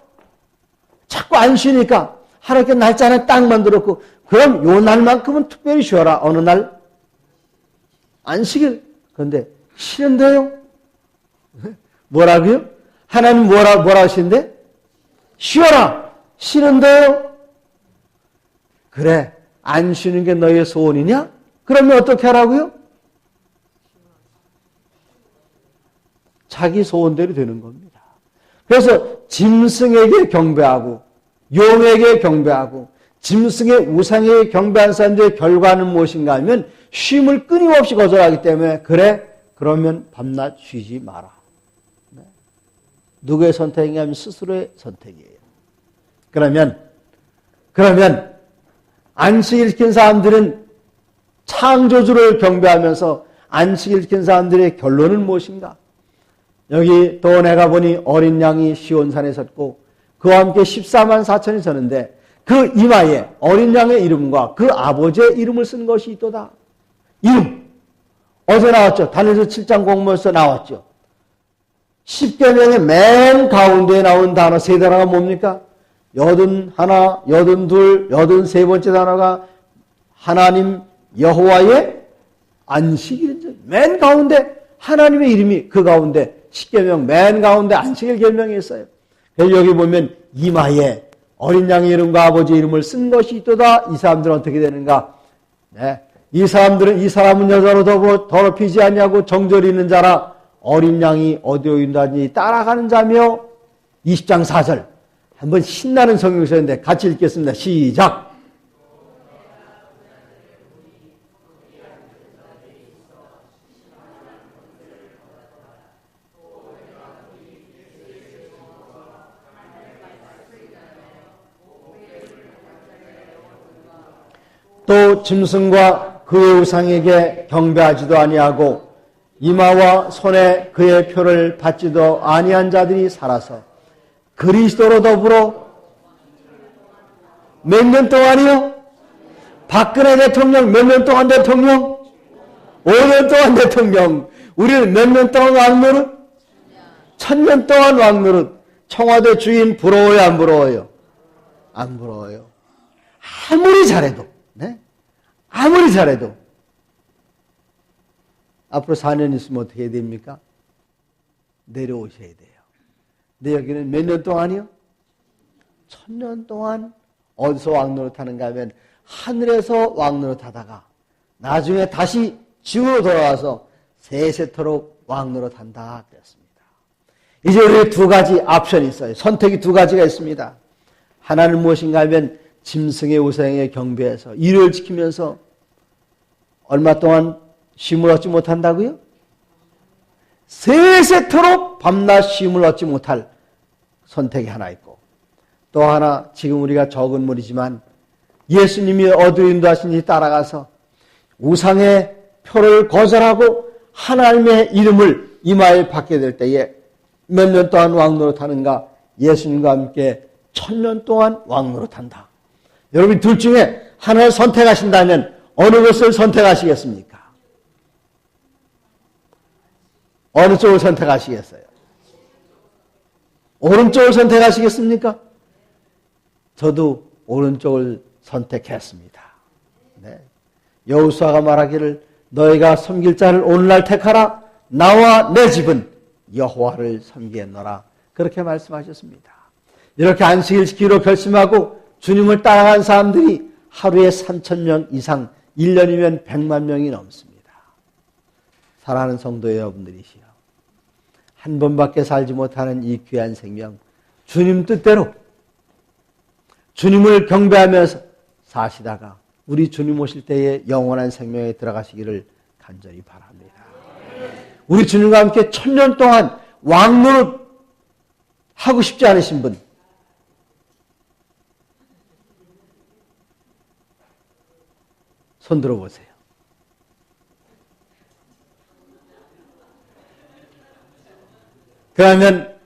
자꾸 안 쉬니까 하나님께 날짜는 딱 만들었고 그럼 요 날만큼은 특별히 쉬어라. 어느 날? 안식일. 그런데 싫은데요? 뭐라고요? 하나님 뭐라 하시는데? 쉬어라. 싫은데요? 그래. 안 쉬는 게 너의 소원이냐? 그러면 어떻게 하라고요? 자기 소원대로 되는 겁니다. 그래서 짐승에게 경배하고 용에게 경배하고 짐승의 우상에게 경배한 사람들의 결과는 무엇인가 하면 쉼을 끊임없이 거절하기 때문에 그래? 그러면 밤낮 쉬지 마라. 네. 누구의 선택이냐 하면 스스로의 선택이에요. 그러면 안식일 지킨 사람들은 창조주를 경배하면서 안식일 지킨 사람들의 결론은 무엇인가? 여기 또 내가 보니 어린 양이 시온산에 섰고 그와 함께 14만 4천이 서는데 그 이마에 어린 양의 이름과 그 아버지의 이름을 쓴 것이 있도다. 이름. 어제 나왔죠. 다니엘서 7장 공문에서 나왔죠. 10계명의 맨 가운데에 나온 단어 세 단어가 뭡니까? 81, 82, 83번째 단어가 하나님 여호와의 안식일인지 맨 가운데 하나님의 이름이 그 가운데 10계명 맨 가운데 안식일 계명이 있어요. 그래서 여기 보면 이마에 어린 양의 이름과 아버지 이름을 쓴 것이 있도다. 이 사람들은 어떻게 되는가? 네. 이 사람은 여자로 더럽히지 않냐고 정절이 있는 자라 어린 양이 어디에 있는지 따라가는 자며 20장 4절. 한번 신나는 성경서인데 같이 읽겠습니다. 시작. 또 짐승과 그의 우상에게 경배하지도 아니하고 이마와 손에 그의 표를 받지도 아니한 자들이 살아서 그리스도로 더불어 몇 년 동안이요? 박근혜 대통령 몇 년 동안 대통령? 5년 동안 대통령. 우리는 몇 년 동안 왕노릇? 1000년 동안 왕노릇. 청와대 주인 부러워요, 안 부러워요? 안 부러워요. 아무리 잘해도, 네? 아무리 잘해도 앞으로 4년 있으면 어떻게 해야 됩니까? 내려오셔야 돼요. 근데 여기는 몇 년 동안이요? 1000년 동안 어디서 왕노릇하는가 하면 하늘에서 왕노릇하다가 나중에 다시 지구로 돌아와서 세세토록 왕노릇한다 그랬습니다. 이제 우리 두 가지 옵션이 있어요. 선택이 두 가지가 있습니다. 하나는 무엇인가 하면 짐승의 우상에 경배해서 일을 지키면서 얼마 동안 쉼을 얻지 못한다고요? 세세토록 밤낮 쉼을 얻지 못할 선택이 하나 있고, 또 하나 지금 우리가 적은 무리지만 예수님이 어디로 인도하시는지 따라가서 우상의 표를 거절하고 하나님의 이름을 이마에 받게 될 때에 몇 년 동안 왕노릇하는가? 예수님과 함께 1000년 동안 왕노릇한다. 여러분 둘 중에 하나를 선택하신다면 어느 것을 선택하시겠습니까? 어느 쪽을 선택하시겠어요? 오른쪽을 선택하시겠습니까? 저도 오른쪽을 선택했습니다. 네. 여호수아가 말하기를 너희가 섬길 자를 오늘날 택하라. 나와 내 집은 여호와를 섬기겠노라. 그렇게 말씀하셨습니다. 이렇게 안식일 지키기로 결심하고 주님을 따라간 사람들이 하루에 3000명 이상, 1년이면 100만 명이 넘습니다. 사랑하는 성도 여러분들이시여, 한 번밖에 살지 못하는 이 귀한 생명, 주님 뜻대로 주님을 경배하면서 사시다가 우리 주님 오실 때에 영원한 생명에 들어가시기를 간절히 바랍니다. 우리 주님과 함께 1000년 동안 왕노릇 하고 싶지 않으신 분, 손 들어보세요. 그러면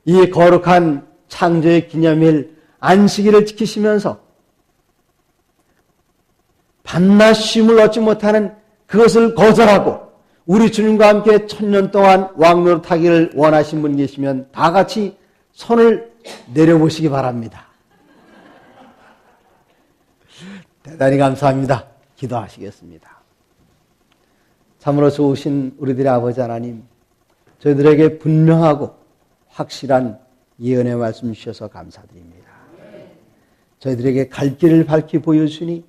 이 거룩한 창조의 기념일 안식일을 지키시면서 밤낮 쉼을 얻지 못하는 그것을 거절하고 우리 주님과 함께 1000년 동안 왕노릇하기를 원하신 분 계시면 다 같이 손을 내려보시기 바랍니다. 대단히 감사합니다. 기도하시겠습니다. 참으로 좋으신 우리들의 아버지 하나님, 저희들에게 분명하고 확실한 예언의 말씀 주셔서 감사드립니다. 저희들에게 갈 길을 밝히 보여주시니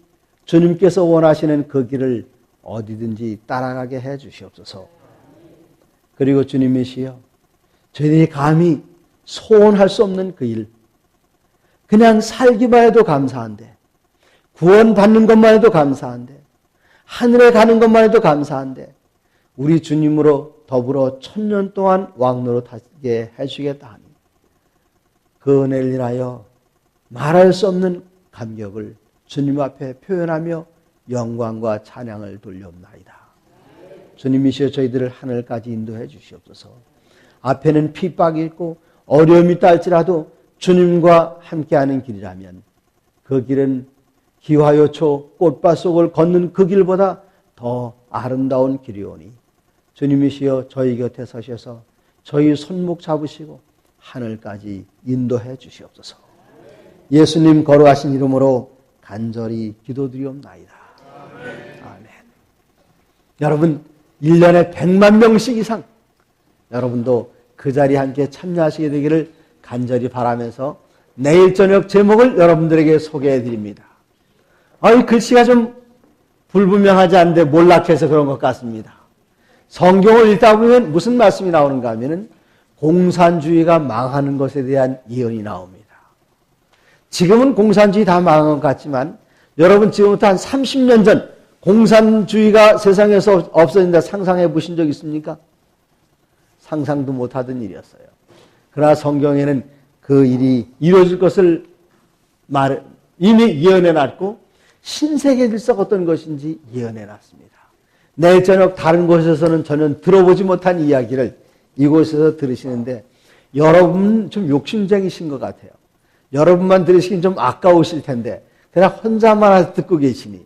주님께서 원하시는 그 길을 어디든지 따라가게 해 주시옵소서. 그리고 주님이시여, 저희들이 감히 소원할 수 없는 그 일, 그냥 살기만 해도 감사한데, 구원받는 것만 해도 감사한데, 하늘에 가는 것만 해도 감사한데, 우리 주님으로 더불어 1000년 동안 왕노릇하게 해주겠다 하니 그 은혜를 인하여 말할 수 없는 감격을 주님 앞에 표현하며 영광과 찬양을 돌려옵나이다. 주님이시여, 저희들을 하늘까지 인도해 주시옵소서. 앞에는 핍박이 있고 어려움이 있다 할지라도 주님과 함께하는 길이라면 그 길은 기화요초 꽃밭 속을 걷는 그 길보다 더 아름다운 길이오니 주님이시여, 저희 곁에 서셔서 저희 손목 잡으시고 하늘까지 인도해 주시옵소서. 예수님 거룩하신 이름으로 간절히 기도드리옵나이다. 아멘. 여러분 1년에 100만 명씩 이상 여러분도 그 자리에 함께 참여하시게 되기를 간절히 바라면서 내일 저녁 제목을 여러분들에게 소개해 드립니다. 글씨가 좀 불분명하지 않은데 몰락해서 그런 것 같습니다. 성경을 읽다 보면 무슨 말씀이 나오는가 하면은 공산주의가 망하는 것에 대한 예언이 나옵니다. 지금은 공산주의 다 망한 것 같지만 여러분 지금부터 한 30년 전 공산주의가 세상에서 없어진다 상상해 보신 적 있습니까? 상상도 못하던 일이었어요. 그러나 성경에는 그 일이 이루어질 것을 이미 예언해놨고 신세계 질서가 어떤 것인지 예언해놨습니다. 내일 저녁 다른 곳에서는 전혀 들어보지 못한 이야기를 이곳에서 들으시는데 여러분 좀 욕심쟁이신 것 같아요. 여러분만 들으시긴 좀 아까우실 텐데 그냥 혼자만 듣고 계시니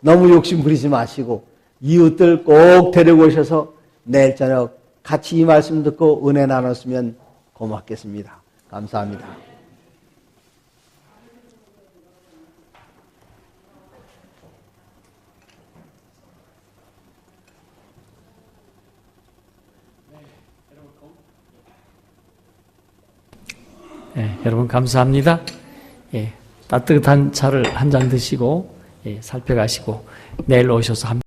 너무 욕심 부리지 마시고 이웃들 꼭 데리고 오셔서 내일 저녁 같이 이 말씀 듣고 은혜 나눴으면 고맙겠습니다. 감사합니다. 예, 여러분 감사합니다. 예, 따뜻한 차를 한 잔 드시고 예, 살펴가시고 내일 오셔서